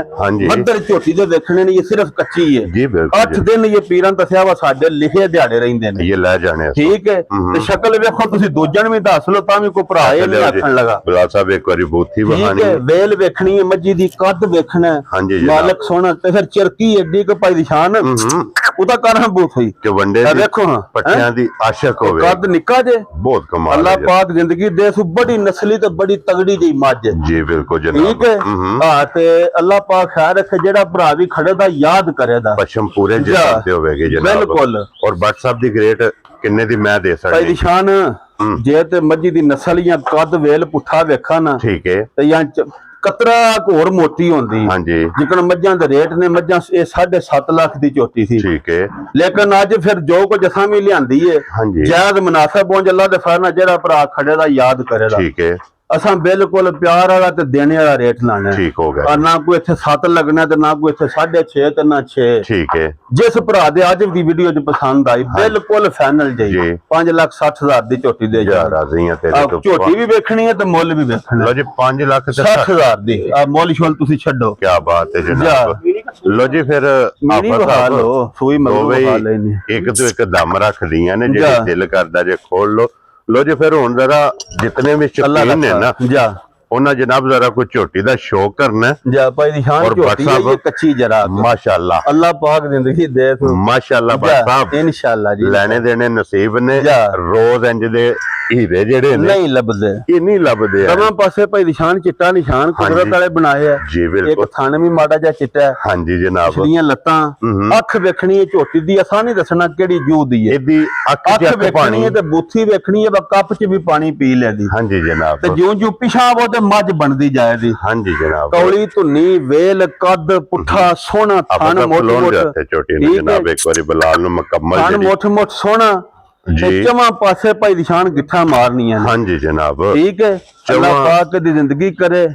ਮੱਦਰ ਝੋਟੀ ਦੇ ਵੇਖਣੇ ਨੇ, ਇਹ ਸਿਰਫ ਕੱਚੀ ਹੈ। ਜੀ ਬਿਲਕੁਲ। 8 ਦਿਨ ਇਹ ਪੀਰਾਂ ਦੱਸਿਆ ਵਾ ਸਾਡੇ ਲਿਖੇ ਦਿਹਾੜੇ ਰਹਿੰਦੇ ਨੇ, ਇਹ ਲੈ ਜਾਣੇ। ਠੀਕ ਹੈ। ਤੇ ਸ਼ਕਲ ਵੇਖੋ ਤੁਸੀਂ ਦੂਜਣ ਵੀ ਦੱਸ ਲਓ ਤਾਂ ਵੀ ਕੋਈ ਭਰਾ ਇਹ ਨਹੀਂ ਆਖਣ ਲਗਾ। ਬਲਾ ਸਾਹਿਬ ਇੱਕ ਵਾਰੀ ਬੂਥੀ ਬਹਾਨੀ ਹੈ। ਵੇਲ ਵੇਖਣੀ ਹੈ, ਮੱਜੀ ਦੀ ਕੱਦ ਵੇਖਣਾ। ਮਾਲਕ ਸੋਹਣਾ ਤੇ ਫਿਰ ਚਰਕੀ ਏਡੀ ਕਿ ਭਾਈ ਦੀ ਸ਼ਾਨ ਉਹਦਾ ਕਾਰਨ ਬੂਥ ਹੋਈ ਕਿ ਵੰਡੇ ਵੇਖੋ ਹਾਂ ਪੱਠਿਆਂ ਦੀ ਆਸ਼ਕ ਹੋਵੇ। ਕੱਦ ਨਿੱਕਾ ਜੇ, ਬਹੁਤ ਕਮਾਲ। ਅੱਲਾਹ ਪਾਕ ਜ਼ਿੰਦਗੀ ਦੇ ਸੂ ਬੜੀ ਨਸਲੀ ਤੇ ਬੜੀ ਤਗੜੀ ਜਿਹੀ ਮੱਝ। ਜੀ ਬਿਲਕੁਲ ਜਨਾਬ। ਠੀਕ ਹੈ। ਹਾਂ ਤੇ ਅੱਲਾਹ ਪਾਕ ਖੈਰ ਰੱਖੇ ਜਿਹੜਾ ਭਰਾ ਵੀ ਖੜੇ ਦਾ ਯਾਦ ਕਰੇ ਦਾ ਪਸ਼ਮ ਪੂਰੇ ਜਿਸਮ ਤੇ ਹੋਵੇਗੇ ਜਨਾਬ। ਬਿਲਕੁਲ। ਔਰ WhatsApp ਦੀ ਗ੍ਰੇਟ ਕਿੰਨੇ ਦੀ ਮੈਂ ਦੇ ਸਕਦਾ ਭਾਈ ਦੀ ਸ਼ਾਨ ਜੇ ਤੇ ਮੱਝੀ ਦੀ ਨਸਲ ਜਾਂ ਕੱਦ ਵੇਲ ਪੁੱਠਾ ਵੇਖਾ ਨਾ, ਠੀਕ ਹੈ, ਤੇ ਜਾਂ ਕਤਰਾ ਹੋਰ ਮੋਟੀ ਹੁੰਦੀ। ਹਾਂਜੀ। ਜਿਕਣ ਮੱਝਾਂ ਦੇ ਰੇਟ ਨੇ, ਮੱਝਾਂ ਇਹ 7.5 ਲੱਖ ਦੀ ਝੋਟੀ ਸੀ। ਠੀਕ ਹੈ। ਲੇਕਿਨ ਅੱਜ ਫਿਰ ਜੋ ਕੁਝ ਅਸਾਂ ਵੀ ਲਿਆਂਦੀ ਹੈ ਜਾਇਜ਼ ਮੁਨਾਸਬ ਪਹੁੰਚ ਅੱਲਾ ਦੇ ਫਰਨਾ ਜਿਹੜਾ ਭਰਾ ਖੜੇ ਦਾ ਯਾਦ ਕਰੇਗਾ। ਠੀਕ ਹੈ। ਅਸਾਂ ਬਿਲਕੁਲ ਪਿਆਰ ਵਾਲਾ ਤੇ ਦੇਣੇ ਵਾਲਾ ਰੇਟ ਲਾਣਾ। ਠੀਕ ਹੋ ਗਿਆ। ਨਾ ਕੋਈ ਇੱਥੇ 7 ਲੱਗਣਾ ਤੇ ਨਾ ਕੋਈ ਇੱਥੇ 6.5 ਤੇ ਨਾ 6। ਠੀਕ ਹੈ। ਜਿਸ ਭਰਾ ਦੇ ਅੱਜ ਦੀ ਵੀਡੀਓ ਚ ਪਸੰਦ ਆਈ ਬਿਲਕੁਲ ਫਾਈਨਲ ਜਾਈ 5,60,000 ਦੀ ਝੋਟੀ ਦੇ ਜਾ ਰਾਜ਼ੀਆਂ ਤੇਰੇ ਤੋਂ। ਝੋਟੀ ਵੀ ਵੇਖਣੀ ਹੈ ਤੇ ਮੁੱਲ ਵੀ ਵੇਖਣਾ। ਲੋ ਜੀ 5,60,000 ਦੀ ਆ ਮੁੱਲ ਸ਼ੋਲ ਤੁਸੀਂ ਛੱਡੋ। ਕੀ ਬਾਤ ਹੈ ਜਨਾਬ। ਲੋ ਜੀ ਫਿਰ ਮੇਰੀ ਬਹਾ ਲੋ ਸੂਈ ਮੰਗੋ ਬਹਾ ਲੈਣੀ। ਇੱਕ ਤੋਂ ਇੱਕ ਦਮ ਰੱਖਦੀਆਂ ਨੇ, ਜਿਹੜੇ ਦਿਲ ਕਰਦਾ ਜੇ ਖੋਲ ਲੋ। लो जी फिर हुन जरा जितने भी शौकीन है ना ਉਹਨਾਂ ਜਨਾਬ ਜ਼ਰਾ ਕੋਈ ਝੋਟੀ ਦਾ ਸ਼ੌਕ ਕਰਨਾ ਜਾ ਭਾਈ ਨਿਸ਼ਾਨ ਝੋਟੀ ਇਹ ਕੱਚੀ ਜਰਾ ਮਾਸ਼ਾਅੱਲਾ ਅੱਲਾਹ ਪਾਕ ਜ਼ਿੰਦਗੀ ਦੇ ਤੂੰ ਮਾਸ਼ਾਅੱਲਾ ਬਾਤ ਇਨਸ਼ਾਅੱਲਾ ਜੀ ਲੈਣੇ ਦੇਣੇ ਨਸੀਬ ਨੇ ਰੋਜ਼ ਇੰਜ ਦੇ ਹੀਰੇ ਜਿਹੜੇ ਨੇ ਨਹੀਂ ਲੱਭਦੇ ਇਹ ਨਹੀਂ ਲੱਭਦੇ ਦੋਵਾਂ ਪਾਸੇ ਭਾਈ ਨਿਸ਼ਾਨ ਚਿੱਟਾ ਨਿਸ਼ਾਨ ਕੁਦਰਤ ਵਾਲੇ ਬਣਾਏ ਆ ਜੀ ਬਿਲਕੁਲ ਇੱਕ ਥਣ ਵੀ ਮਾੜਾ ਜਿਹਾ ਚਿੱਟਾ ਹੈ ਹਾਂਜੀ ਜਨਾਬ ਪਿਛਲੀਆਂ ਲੱਤਾਂ ਅੱਖ ਵੇਖਣੀ ਹੈ ਝੋਟੀ ਦੀ ਅਸਾਂ ਨਹੀਂ ਦੱਸਣਾ ਕਿਹੜੀ ਜੂ ਦੀ ਹੈ ਇਹਦੀ ਅੱਖ ਵੇਖਣੀ ਹੈ ਤੇ ਬੂਥੀ ਵੇਖਣੀ ਹੈ ਵਾ ਕੱਪ 'ਚ ਵੀ ਪਾਣੀ ਪੀ ਲੈਂਦੀ ਹਾਂਜੀ ਜਨਾਬ ਤੇ ਜਿਉਂ ਜਿਉਂ ਪਿਸ਼ਾਬ ਉਹ ਤੇ ਮੱਝ ਬਣਦੀ ਜਾਏਗੀ ਹਾਂਜੀ ਜਨਾਬ ਕੌਲੀ ਧੁੰਨੀ ਵੇਲ ਕੱਦ ਪੁੱਠਾ ਸੋਹਣਾ ਥਣ ਮੋਟ ਝੋਟੀ ਨੂੰ ਜਨਾਬ ਇੱਕ ਵਾਰੀ ਬਲਾਲ ਨੂੰ ਮੁਕੰਮਲ ਥਣ ਮੋਟ ਸੋਹਣਾ ਜੀ ਚਵਾਂ ਪਾਸੇ ਭਾਈ ਨਿਸ਼ਾਨ ਗਿੱਠਾ ਮਾਰਨੀਆਂ ਹਾਂਜੀ ਜਨਾਬ ਠੀਕ ਹੈ ਅੱਲਾਹ ਪਾਕ ਦੀ ਜ਼ਿੰਦਗੀ ਕਰੇ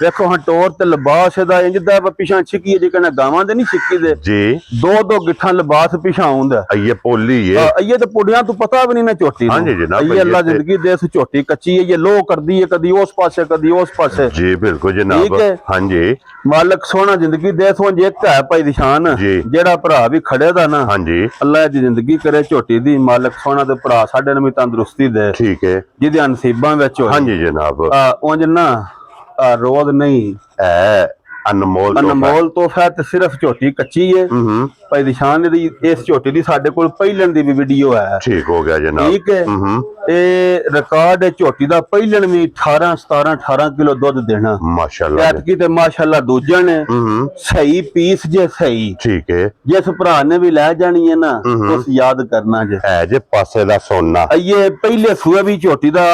ਵੇਖੋ ਹਾਂ ਟੋਰ ਤੇ ਲਿਬਾਸ ਦਾ ਇੰਜ ਦਾ ਪਿਛਾਂ ਛਿੱਕੀ ਜੇ ਕਹਿੰਦਾ ਗਾਵਾਂ ਦੇ ਨਹੀਂ ਛਿੱਕੀ ਦੇ ਜੀ ਦੋ ਗਿੱਠਾਂ ਲਿਬਾਸ ਪਿਛਾਂ ਆਉਂਦਾ ਇਹ ਪੋਲੀ ਏ ਇਹ ਤੇ ਪੁੜੀਆਂ ਤੋਂ ਪਤਾ ਵੀ ਨਹੀਂ ਨਾ ਝੋਟੀ ਹਾਂਜੀ ਜਨਾਬ ਇਹ ਅੱਲਾਹ ਜ਼ਿੰਦਗੀ ਦੇ ਇਸ ਝੋਟੀ ਕੱਚੀ ਹੈ ਇਹ ਲੋ ਕਰਦੀ ਹੈ ਕਦੀ ਉਸ ਪਾਸੇ ਕਦੀ ਉਸ ਪਾਸੇ ਜੀ ਬਿਲਕੁਲ ਜਨਾਬ ਹਾਂਜੀ ਮਾਲਕ ਸੋਹਣਾ ਜ਼ਿੰਦਗੀ ਦੇ ਸੋਂ ਜੇ ਇੱਕ ਹੈ ਭਾਈ ਨਿਸ਼ਾਨ ਜਿਹੜਾ ਭਰਾ ਵੀ ਖੜੇ ਦਾ ਨਾ ਹਾਂਜੀ ਅੱਲਾਹ ਦੀ ਜ਼ਿੰਦਗੀ ਕਰੇ ਝੋਟੀ ਦੀ ਮਾਲਕ ਸੋਹਣਾ ਤੇ ਭਰਾ ਸਾਡੇ ਨੂੰ ਵੀ ਤੰਦਰੁਸਤੀ ਦੇ ਠੀਕ ਹੈ ਜਿਹਦੇ ਨਸੀਬਾਂ ਵਿੱਚ ਹੋਏ ਹਾਂਜੀ ਜਨਾਬ ਉਂਝ ਨਾ ਰੋਜ਼ ਨਹੀਂ ਅਨਮੋਲ ਤੋਹਫਾ ਤੇ ਸਿਰਫ ਝੋਟੀ ਕੱਚੀ ਹੈ ਭਾਈ ਨਿਸ਼ਾਨ ਦੀ ਇਸ ਝੋਟੀ ਦੀ ਸਾਡੇ ਕੋਲ ਪਹਿਲਣ ਦੀ ਵੀ ਵੀਡੀਓ ਹੈ। ਠੀਕ ਹੋ ਗਿਆ ਜਨਾਬ। ਠੀਕ ਹੈ। ਇਹ ਰਿਕਾਰਡ ਹੈ ਝੋਟੀ ਦਾ, ਪਹਿਲਣ ਵੀ 18 ਕਿਲੋ ਦੁੱਧ ਦੇਣਾ ਮਾਸ਼ਾਅੱਲਾ। ਐਤਕੀ ਤੇ ਮਾਸ਼ਾਅੱਲਾ ਦੂਜਾ ਨੇ ਸਹੀ ਪੀਸ ਜੇ ਸਹੀ। ਠੀਕ ਹੈ। ਜਿਸ ਭਰਾ ਨੇ ਵੀ ਲੈ ਜਾਣੀ ਹੈ ਨਾ ਉਸ ਯਾਦ ਕਰਨਾ ਜੇ ਹੈ ਜੇ ਪਾਸੇ ਦਾ ਸੋਨਾ। ਇਹ ਪਹਿਲੇ ਸੂਏ ਵੀ ਝੋਟੀ ਦਾ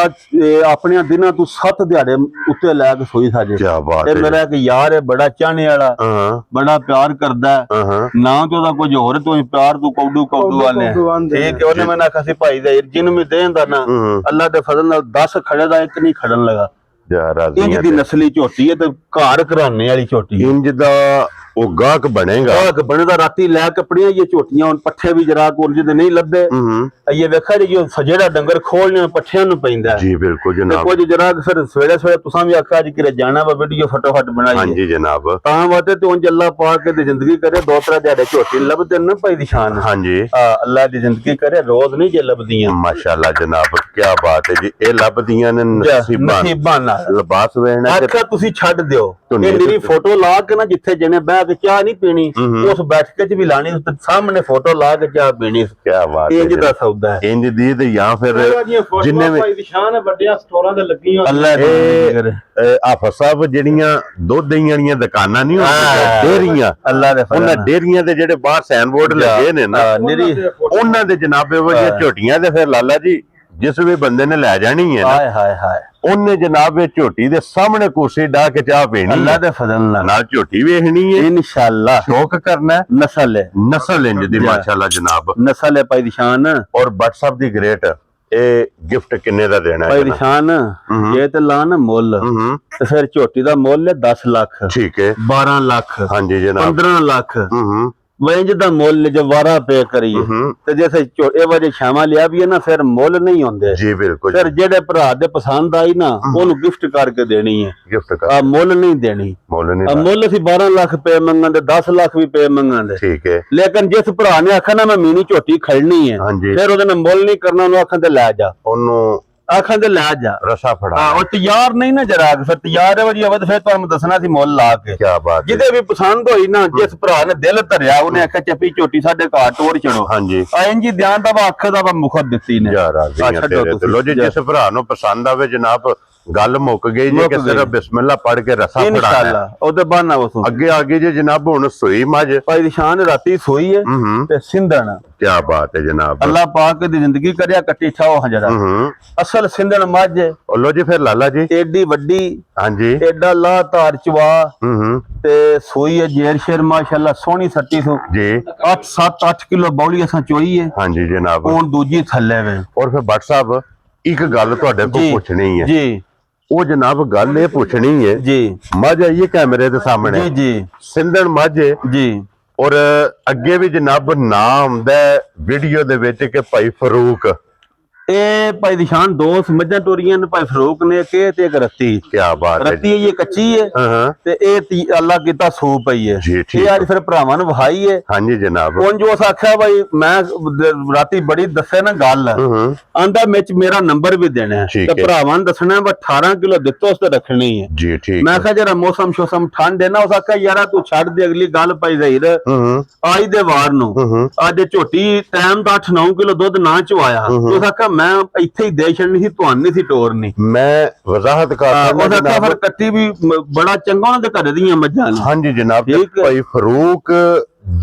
ਆਪਣੇ ਦਿਨਾਂ ਤੋਂ 7 ਦਿਹਾੜੇ ਉੱਤੇ ਲੈ ਕੇ ਸੋਈ ਸਾਜੇ। ਕੀ ਬਾਤ ਤੇ ਮੇਰਾ ਇੱਕ ਯਾਰ ਹੈ ਬੜਾ ਚਾਹਣੇ ਵਾਲਾ, ਬੜਾ ਪਿਆਰ ਕਰਦਾ ਨਾ ਤੇ ਉਹਦਾ ਕੁਝ ਹੋਰ ਤੂੰ ਪਿਆਰ ਤੂੰ ਕੌਡੂ ਵਾਲੇ ਠੀਕ ਹੈ। ਉਹਨੇ ਮੈਨੂੰ ਆਖਿਆ ਸੀ ਭਾਈ ਦਾ ਜਿਹਨੂੰ ਵੀ ਦੇਂਦਾ ਨਾ ਅੱਲਾ ਦੇ ਫਜ਼ਲ ਨਾਲ 10 ਖੜੇ ਦਾ ਇੱਕ ਨਹੀਂ ਖੜਨ ਲਗਾ। ਇੰਜ ਦੀ ਨਸਲੀ ਝੋਟੀ ਹੈ ਤੇ ਘਰ ਘਰਾਣੇ ਵਾਲੀ ਝੋਟੀ। ਇੰਜ ਦਾ ਉਹ ਗਾਹਕ ਬਣੇਗਾ। ਗਾਹਕ ਬਣਦਾ ਰਾਤੀ ਲੈ ਕੱਪੜੀਆਂ ਇਹ ਝੋਟੀਆਂ ਹੁਣ ਪੱਠੇ ਵੀ ਜਰਾ ਕੋਲ ਜਿਹਦੇ ਨਹੀਂ ਲੱਭੇ ਇਹ ਵੇਖਿਆ ਜੀ ਜਿਹੜਾ ਡੰਗਰ ਖੋਲਣੇ ਪੱਠਿਆਂ ਨੂੰ ਪੈਂਦਾ। ਜੀ ਬਿਲਕੁਲ ਜਨਾਬ। ਕੁਝ ਜਰਾ ਫਿਰ ਸਵੇਰੇ ਤੁਸੀਂ ਵੀ ਆਖਿਆ ਜੀ ਕਿ ਜਾਣਾ ਵਾ ਵੀਡੀਓ ਫਟੋਫਟ ਬਣਾਈਏ। ਹਾਂਜੀ ਜਨਾਬ। ਤਾਂ ਵਾਤੇ ਤੂੰ ਜੱਲਾ ਪਾ ਕੇ ਤੇ ਜ਼ਿੰਦਗੀ ਕਰੇ 2-3 ਦਿਹਾੜੇ ਝੋਟੀ ਲੱਭਦੇ ਨਾ ਭਾਈ ਦੀ ਸ਼ਾਨ। ਹਾਂਜੀ ਅੱਲਾ ਦੀ ਜ਼ਿੰਦਗੀ ਕਰੇ ਰੋਜ਼ ਨਹੀਂ ਜੇ ਲੱਭਦੀਆਂ। ਮਾਸ਼ਾਅੱਲਾ ਜਨਾਬ ਕੀ ਬਾਤ ਹੈ ਜੀ। ਇਹ ਲੱਭਦੀਆਂ ਨੇ ਨਸੀਬਾਂ ਨਾਲ। ਲਿਬਾਸ ਵੇਖਣਾ ਆਖਿਆ ਤੁਸੀਂ ਛੱਡ ਦਿਓ ਇਹ ਮੇਰੀ ਫੋਟੋ ਲਾ ਕੇ ਨਾ ਜਿੱਥੇ ਜਣੇ ਬਹਿ ਕੇ ਚਾਹ ਨਹੀਂ ਪੀਣੀ ਉਸ ਬੈਠਕੇ ਚ ਵੀ ਲਾਣੀ ਸਾਹਮਣੇ ਫੋਟੋ ਲਾ ਕੇ ਚਾਹ ਪੀਣੀ। ਕੀ ਬਾਤ ਹੈ। ਇੰਜ ਦਾ ਸੌਦਾ ਹੈ। ਇੰਜ ਦੀ ਤੇ ਜਾਂ ਫਿਰ ਜਿੰਨੇ ਵੀ ਨਿਸ਼ਾਨ ਵੱਡਿਆਂ ਸਟੋਰਾਂ ਦੇ ਲੱਗੀਆਂ ਅੱਲਾ ਦੇ ਆਫਾ ਸਾਹਿਬ ਜਿਹੜੀਆਂ ਦੁੱਧ ਦਹੀਆਂ ਵਾਲੀਆਂ ਦੁਕਾਨਾਂ ਨਹੀਂ ਹੁੰਦੀਆਂ ਡੇਰੀਆਂ ਅੱਲਾ ਦੇ ਉਹਨਾਂ ਡੇਰੀਆਂ ਦੇ ਜਿਹੜੇ ਬਾਹਰ ਸਾਈਨ ਬੋਰਡ ਲੱਗੇ ਨੇ ਨਾ ਉਹਨਾਂ ਦੇ ਜਨਾਬ ਇਹੋ ਜਿਹੀਆਂ ਝੋਟੀਆਂ ਤੇ ਫਿਰ ਲਾਲਾ ਜੀ ਜਿਸ ਵੀ ਬੰਦੇ ਨੇ ਲੈ ਜਾਣੀ ਹੈ ਹਾਏ ਹਾਏ ਹਾਏ ਉਹਨੇ ਜਨਾਬ ਇਹ ਝੋਟੀ ਦੇ ਸਾਹਮਣੇ ਕੁਰਸੀ ਢਾ ਕੇ ਚਾਹ ਪੀਣੀ ਅੱਲਾ ਦੇ ਫਜ਼ਲ ਨਾਲ ਝੋਟੀ ਵੇਖਣੀ ਹੈ ਇਨਸ਼ਾਅੱਲਾ। ਸ਼ੌਕ ਕਰਨਾ ਨਸਲ ਹੈ ਨਸਲ ਇੰਜ ਦੀ ਮਾਸ਼ਾਅੱਲਾ ਜਨਾਬ। ਨਸਲ ਹੈ ਭਾਈ ਦੀ ਸ਼ਾਨ। ਔਰ WhatsApp ਦੀ ਗ੍ਰੇਟ ਇਹ ਗਿਫਟ ਕਿੰਨੇ ਦਾ ਦੇਣਾ ਹੈ ਭਾਈ ਦੀ ਸ਼ਾਨ? ਇਹ ਤੇ ਲਾ ਨਾ ਮੁੱਲ ਤੇ ਫਿਰ ਝੋਟੀ ਦਾ ਮੁੱਲ ਹੈ 10 ਲੱਖ। ਠੀਕ ਹੈ। 12 ਲੱਖ। ਹਾਂਜੀ ਜਨਾਬ। 15 ਲੱਖ ਵੈਂਜ ਦਾ ਮੁੱਲ ਜੇ ਵਾਰਾ ਪੇ ਕਰੀਏ ਤੇ ਜੈਸੇ ਇਹ ਵਜੇ ਛਾਵਾਂ ਲਿਆ ਵੀ ਹੈ ਨਾ ਫਿਰ ਮੁੱਲ ਨਹੀਂ ਹੁੰਦੇ। ਜੀ ਬਿਲਕੁਲ। ਫਿਰ ਜਿਹੜੇ ਭਰਾ ਦੇ ਪਸੰਦ ਆਈ ਨਾ ਉਹਨੂੰ ਗਿਫਟ ਕਰਕੇ ਦੇਣੀ ਹੈ। ਗਿਫਟ ਕਰ ਮੁੱਲ ਨਹੀਂ ਦੇਣੀ। ਮੁੱਲ ਅਸੀਂ 12 ਲੱਖ ਰੁਪਏ ਮੰਗਾਂਦੇ 10 ਲੱਖ ਵੀ ਪੇ ਮੰਗਾਂਦੇ। ਠੀਕ ਹੈ। ਲੇਕਿਨ ਜਿਸ ਭਰਾ ਨੇ ਆਖਿਆ ਨਾ ਮੈਂ ਮੀਨੀ ਝੋਟੀ ਖੜਨੀ ਹੈ ਫਿਰ ਉਹਦੇ ਨਾਲ ਮੁੱਲ ਨਹੀਂ ਕਰਨਾ। ਉਹਨੂੰ ਆਖਾਂ ਤੇ ਲੈ ਜਾ। ਉਹਨੂੰ ਆਖਾਂ ਤੇ ਲੈ ਜਾ ਰਸਾ ਫੜਾ। ਉਹ ਤਿਆਰ ਨਹੀਂ ਨਾ ਜਰਾ ਫਿਰ ਤਿਆਰ ਹੈ ਵਜੀ ਅਵਦ ਫਿਰ ਤੁਹਾਨੂੰ ਦੱਸਣਾ ਸੀ ਮੁੱਲ ਲਾ ਕੇ। ਕੀ ਬਾਤ। ਜਿਹਦੇ ਵੀ ਪਸੰਦ ਹੋਈ ਨਾ ਜਿਸ ਭਰਾ ਨੇ ਦਿਲ ਧਰਿਆ ਉਹਨੇ ਆਖਿਆ ਚੱਪੀ ਝੋਟੀ ਸਾਡੇ ਘਰ ਟੋਰ ਚੜੋ। ਹਾਂਜੀ ਇੰਜ ਧਿਆਨ ਦਾ ਅੱਖ ਦਾ ਮੁਖਤ ਦਿੱਤੀ ਨੇ ਲੋ ਜੀ। ਜਿਸ ਭਰਾ ਨੂੰ ਪਸੰਦ ਆਵੇ ਜਨਾਬ ਗੱਲ ਮੁੱਕ ਗਈ ਜੀ ਕਿ ਸਿਰਫ ਬਿਸਮਿਲ੍ਲਾ ਪੜ ਕੇ ਰਸਾ ਫੜਾਣਾ ਇਨਸ਼ਾਅੱਲਾ ਉਹਦੇ ਬਾਨਾ ਉਸ ਅੱਗੇ ਆ ਗਈ ਜੀ ਜਨਾਬ। ਹੁਣ ਸੋਈ ਮੱਝ ਭਾਈ ਨਿਸ਼ਾਨ ਰਾਤੀ ਸੋਈ ਹੈ ਤੇ ਸਿੰਧਣ। ਕੀ ਬਾਤ ਹੈ ਜਨਾਬ। ਅੱਲਾਹ ਪਾਕ ਦੀ ਜ਼ਿੰਦਗੀ ਕਰਿਆ ਕੱਟੀ ਛਾਓ ਹਜਰਾ ਅਸਲ ਸਿੰਧਣ ਮੱਝ। ਲੋ ਜੀ ਫਿਰ ਲਾਲਾ ਜੀ ਏਡੀ ਵੱਡੀ ਹਾਂਜੀ ਏਡਾ ਲਾ ਧਾਰ ਚਵਾ ਤੇ ਸੋਈ ਹੈ ਜੇਰ ਸ਼ੇਰ ਮਾਸ਼ਾਅੱਲਾ ਸੋਹਣੀ ਸੱਟੀ ਸੋ ਜੀ 8 ਕਿਲੋ ਬੌਲੀ ਅਸਾਂ ਚੋਈ ਹੈ। ਹਾਂਜੀ ਜਨਾਬ। ਹੁਣ ਦੂਜੀ ਥੱਲੇ ਵੇ। ਔਰ ਫਿਰ ਬੱਟ ਸਾਹਿਬ ਇੱਕ ਗੱਲ ਤੁਹਾਡੇ ਕੋਲ ਪੁੱਛਣੀ ਹੈ ਜੀ। ਉਹ ਜਨਾਬ ਗੱਲ ਇਹ ਪੁੱਛਣੀ ਹੈ ਜੀ। ਮੱਝ ਆਈਏ ਕੈਮਰੇ ਦੇ ਸਾਹਮਣੇ ਜੀ ਜੀ ਸਿੰਧਣ ਮੱਝ ਜੀ। ਔਰ ਅੱਗੇ ਵੀ ਜਨਾਬ ਨਾਮ ਆਉਂਦਾ ਵੀਡੀਓ ਦੇ ਵਿੱਚ ਕਿ ਭਾਈ ਫਰੂਕ। ਇਹ ਭਾਈ ਨਿਸ਼ਾਨ ਦੋਸਤ ਮੱਝਾਂ ਟੋਰੀਆਂ ਨੇ ਭਾਈ ਫਰੂਕ ਨੇ ਕਿ ਤੇ ਇੱਕ ਰੱਤੀ। ਕੀ ਬਾਤ ਹੈ। ਰੱਤੀ ਇਹ ਕੱਚੀ ਹੈ ਤੇ ਇਹ ਅੱਲਾ ਕੀਤਾ ਸੂ ਪਈ ਹੈ। ਇਹ ਅੱਜ ਫਿਰ ਭਰਾਵਾਂ ਨੂੰ ਵਹਾਈ ਹੈ। ਹਾਂਜੀ ਜਨਾਬ। ਹੁਣ ਜੋ ਆਖਿਆ ਭਾਈ ਮੈਂ ਰਾਤੀ ਬੜੀ ਦੱਸੇ ਨਾ ਗੱਲ ਆਂਦਾ ਵਿੱਚ ਮੇਰਾ ਨੰਬਰ ਵੀ ਦੇਣਾ ਹੈ ਤੇ ਭਰਾਵਾਂ ਨੂੰ ਦੱਸਣਾ 18 ਕਿਲੋ ਦਿੱਤੋ ਉਸ ਤੇ ਰੱਖਣੀ ਹੈ ਜੀ। ਠੀਕ। ਮੈਂ ਕਿਹਾ ਜਰਾ ਮੌਸਮ ਸ਼ੋਸਮ ਠੰਡ ਹੈ ਨਾ ਉਸ ਆਖਿਆ ਯਾਰਾ ਤੂੰ ਛੱਡ ਦੇ ਅਗਲੀ ਗੱਲ ਭਾਈ ਜ਼ਹੀਰ ਅੱਜ ਦੇ ਵਾਰ ਨੂੰ ਅੱਜ ਝੋਟੀ ਟਾਈਮ ਦਾ 8-9 ਕਿਲੋ ਦੁੱਧ ਨਾ ਚਵਾਇਆ ਉਸ ਆਖਿਆ ਮੈਂ ਇੱਥੇ ਹੀ ਦੇ ਛੱਡਣੀ ਸੀ ਤੁਹਾਨੂੰ ਸੀ ਟੋਰਨੀ। ਮੈਂ ਵਜ਼ਾਹਤ ਕਰਦਾ ਫਿਰ ਕੱਟੀ ਵੀ ਬੜਾ ਚੰਗਾ ਉਹਨਾਂ ਦੇ ਘਰ ਦੀਆਂ ਮੱਝਾਂ ਨੇ। ਹਾਂਜੀ ਜਨਾਬ। ਭਾਈ ਫਰੂਕ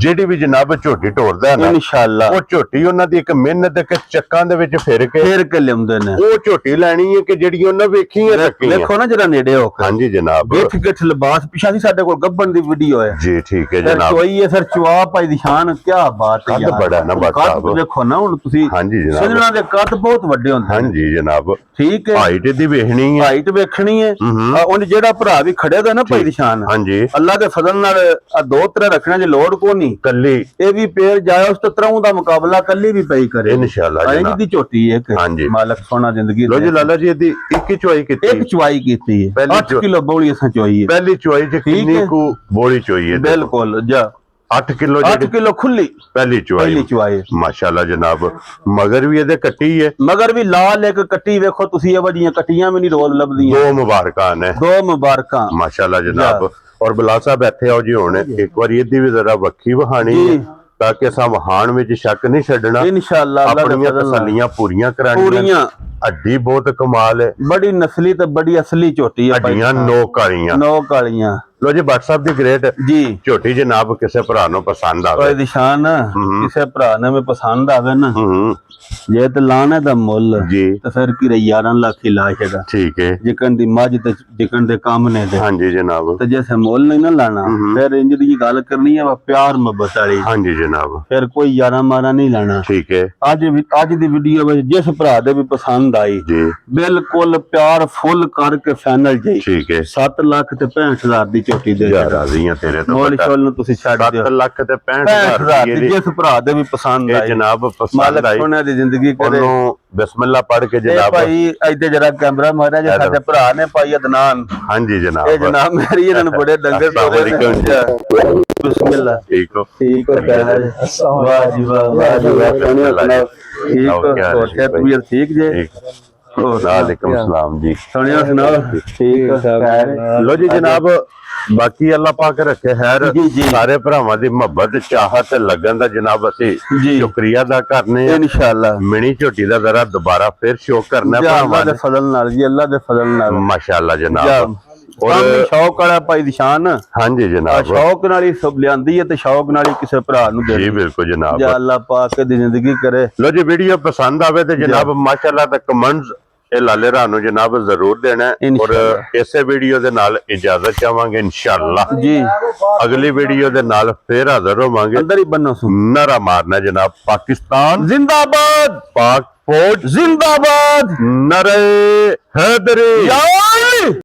ਜਿਹੜੀ ਵੀ ਜਨਾਬ ਝੋਟੀ ਢੋਰਦਾ ਹੈ ਨਾ ਇਨਸ਼ਾਅੱਲਾ ਉਹ ਝੋਟੀ ਉਹਨਾਂ ਦੀ ਇੱਕ ਮਿਹਨਤ ਇੱਕ ਚੱਕਾਂ ਦੇ ਵਿੱਚ ਫਿਰ ਕੇ ਲਿਆਉਂਦੇ ਨੇ। ਉਹ ਝੋਟੀ ਲੈਣੀ ਹੈ ਕਿ ਜਿਹੜੀ ਉਹਨਾਂ ਵੇਖੀਆਂ ਦੇਖੋ ਨਾ ਜਰਾ ਨੇੜੇ ਹੋ ਕੇ। ਹਾਂਜੀ ਜਨਾਬ। ਗਿੱਠ ਲਿਬਾਸ ਪਿਛਾ ਸੀ ਸਾਡੇ ਕੋਲ ਗੱਬਣ ਦੀ ਵੀਡੀਓ ਹੈ ਜੀ। ਠੀਕ ਹੈ ਜਨਾਬ। ਕੋਈ ਹੈ ਸਰ ਚਵਾ ਭਾਈ ਦੀ ਸ਼ਾਨ ਕੀ ਬਾਤ ਹੈ ਯਾਰ। ਬੜਾ ਨਾ ਬਾਤ ਦੇਖੋ ਨਾ ਹੁਣ ਤੁਸੀਂ। ਹਾਂਜੀ ਜਨਾਬ। ਸਿੰਧਣਾ ਦੇ ਕੱਦ ਬਹੁਤ ਵੱਡੇ ਹੁੰਦੇ। ਹਾਂਜੀ ਜਨਾਬ। ਠੀਕ ਹੈ। ਹਾਈਟ ਦੀ ਵੇਖਣੀ ਹੈ। ਹਾਈਟ ਵੇਖਣੀ ਹੈ। ਉਹਨੇ ਜਿਹੜਾ ਭਰਾ ਵੀ ਖੜਿਆ ਦਾ ਨਾ ਭਾਈ ਦੀ ਸ਼ਾਨ ਹਾਂਜੀ ਅੱਲਾ ਦੇ ਫਜ਼ਲ ਨਾਲ ਦੋ ਤਰ੍ਹਾਂ ਰੱਖਣਾ ਜੇ ਲੋੜ ਕੋ ਨਹੀਂ ਕੱਲੀ ਇਹ ਵੀ ਪੇਰ ਜਾਏ ਉਸ ਤਰ੍ਹਾਂ ਦਾ ਮੁਕਾਬਲਾ ਕੱਲੀ ਵੀ ਪਈ ਕਰੇ ਇਨਸ਼ਾਅੱਲਾ। ਜਨਾਬ ਦੀ ਝੋਟੀ ਹੈ ਕਿ ਮਾਲਕ ਸੋਨਾ ਜ਼ਿੰਦਗੀ ਲੋ ਜੀ ਲਾਲਾ ਜੀ ਇਹਦੀ ਇੱਕ ਚੁਆਈ ਕੀਤੀ। ਇੱਕ ਚੁਆਈ ਕੀਤੀ ਹੈ 8 ਕਿਲੋ ਬੋਲੀ ਅਸਾਂ ਚੁਆਈ ਹੈ। ਪਹਿਲੀ ਚੁਆਈ ਚ ਕਿੰਨੀ ਕੁ ਬੋਲੀ ਚੁਆਈ ਹੈ? ਬਿਲਕੁਲ ਜਾ 8 ਕਿਲੋ 8 ਕਿਲੋ ਖੁੱਲੀ ਪਹਿਲੀ ਚੁਆਈ ਮਾਸ਼ਾਅੱਲਾ ਜਨਾਬ। ਮਗਰ ਵੀ ਇਹਦੇ ਕੱਟੀ ਹੈ। ਮਗਰ ਵੀ ਲਾਲ ਇੱਕ ਕੱਟੀ ਵੇਖੋ ਤੁਸੀਂ ਇਹ ਵਡੀਆਂ ਕੱਟੀਆਂ ਵੀ ਨਹੀਂ ਰੋਜ਼ ਲੱਭਦੀਆਂ। ਦੋ ਮੁਬਾਰਕਾਂ ਨੇ। ਦੋ ਮੁਬਾਰਕਾਂ ਮਾਸ਼ਾਅੱਲਾ ਜਨਾਬ। ਔਰ ਬਲਾ ਸਾਹਿਬ ਇੱਥੇ ਆਓ ਜੀ ਹੁਣ ਇੱਕ ਵਾਰੀ ਇਹਦੀ ਵੀ ਜ਼ਰਾ ਵੱਖੀ ਵਹਾਣੀ ਤਾਂ ਕਿ ਸੰਵਹਾਨ ਵਿੱਚ ਸ਼ੱਕ ਨਹੀਂ ਛੱਡਣਾ, इंशाअल्लाह अल्लाह दे ਆਪਣੀਆਂ फजल नाल। ਤਸੱਲੀਆਂ ਪੂਰੀਆਂ ਕਰਾਣੀਆਂ। पूरियां हड्डी बहुत कमाल है, बड़ी नस्ली ते बड़ी असली झोटी है भाई हड्डियां साहब। नोक वालियां। नौ कालियां लो जी WhatsApp दी ग्रेट जी झोटी जनाब किसे भरा नु पसंद आवे। कोई निशान किसे भरा ने में पसंद आवे ना जे ते लाने दा मुल जी ते फिर की 11 लाख ही ला छेगा ठीक है। जिकन दी मज ते जिकन दे काम ने दे हाँ जी जनाब। ते जैसे मुल नहीं ना लाना फिर इंज दी गल करनी है प्यार मोहब्बत वाली। हाँ जी जनाब फिर कोई यारा मारा नहीं लाना। ठीक है आज दी वीडियो में जिस भरा दे भी पसंद आई जी बिल्कुल प्यार फुल करके फाइनल जी ठीक है। 7 लाख ते 65,000 दी झोटी दे यार राजियां तेरे तो मोल पता। शोल ਨੂੰ ਤੁਸੀਂ ਛੱਡ 7 ਦਿਓ ਲੱਖ ਤੇ 65,000 ਦੀ65,000 ਜਿਸ ਭਰਾ ਦੇ ਵੀ ਪਸੰਦ ਇਹ ਆਈ ਜਨਾਬ ਪਸੰਦ ਮਾਲਕ ਆਈ ਸੋਹਣਿਆਂ ਦੀ ਜ਼ਿੰਦਗੀ ਕਰੇ। ਉਹਨੂੰ ਬਿਸਮਿਲ੍ਲਾ ਪੜ੍ਹ ਕੇ ਇਹ ਜਨਾਬ। ਭਾਈ ਇੱਥੇ ਜਰਾ ਕੈਮਰਾ ਮਾਰਿਆ ਜੇ ਸਾਡੇ ਭਰਾ ਨੇ ਭਾਈ ਅਦਨਾਨ हाँ जी जनाब। ਇਹ ਜਨਾਬ ਮੇਰੀ ਇਹਨਾਂ ਨੂੰ ਬੜੇ ਡੰਗਰ ਬਿਸਮਿਲ੍ਲਾ ठीक हो ਠੀਕ ਹੋ ਗਿਆ ਵਾਹ ਜੀ ਵਾਹ ਜੀ ਵਾਹ ਸੋਹਣਿਆ ਸੁਣਾਓ ਠੀਕ ਹੋ ਹੋਰ ਤਬੀਅਤ ਠੀਕ ਜੇ ठीक। वालेकुम सलाम जी। ਸੋਹਣਿਆ ਸੁਣਾਓ ਠੀਕ ਹੋ ਖੈਰ लो जी जनाब बाकी अल्लाह पाक रखे खैर जी, जी। सारे भरावां दी मोहब्बत चाहत लगन दा जनाब जी। ਅਸੀਂ ਸ਼ੁਕਰੀਆ ਅਦਾ ਕਰਨੇ ਆ। ਇਨਸ਼ਾਅੱਲਾ ਮਿਣੀ ਝੋਟੀ ਦਾ ਜ਼ਰਾ ਦੁਬਾਰਾ ਫਿਰ ਸ਼ੋ ਕਰਨਾ ਅੱਲਾਹ ਭਰਾਵਾਂ ਦੇ ਨੇ। ਫਜ਼ਲ ਨਾਲ ਜੀ ਅੱਲਾਹ ਦੇ ਫਜ਼ਲ ਨਾਲ ਮਾਸ਼ਾਅੱਲਾ ਜਾਂ ਜਨਾਬ। ਕੰਮ ਸ਼ੌਕ ਵਾਲਾ ਭਾਈ ਦੀ ਸ਼ਾਨ हाँ जी ਆ जनाब ਸ਼ੌਕ ਨਾਲ ਹੀ ਸਭ ਲਿਆਂਦੀ ਹੈ ਤੇ ਸ਼ੌਕ ਨਾਲ ਹੀ ਕਿਸੇ ਭਰਾ ਨੂੰ ਦੇ जी बिल्कुल जनाब। ਜਾਂ ਅੱਲਾਹ ਪਾਕ ਦੀ ਜ਼ਿੰਦਗੀ ਕਰੇ। लो जी वीडियो पसंद आवे तो जनाब माशाअल्लाह दा कमेंट्स ਇਹ ਲਾਲੇ ਰਾਂ ਨੂੰ ਜਨਾਬ ਜ਼ਰੂਰ ਦੇਣਾ ਹੈ। ਔਰ ਇਸੇ ਵੀਡੀਓ ਦੇ ਨਾਲ ਇਜਾਜ਼ਤ ਚਾਹਾਂਗੇ ਇਨਸ਼ਾਅੱਲਾ ਜੀ ਅਗਲੀ ਵੀਡੀਓ ਦੇ ਨਾਲ ਫੇਰ ਹਾਜ਼ਰ ਹੋਵਾਂਗੇ। ਅੰਦਰ ਹੀ ਬੰਨੋ ਸੁਣ ਨਾਰਾ ਮਾਰਨਾ ਜਨਾਬ ਪਾਕਿस्तान जिंदाबाद पाक फौज जिंदाबाद नरे हैदरी। या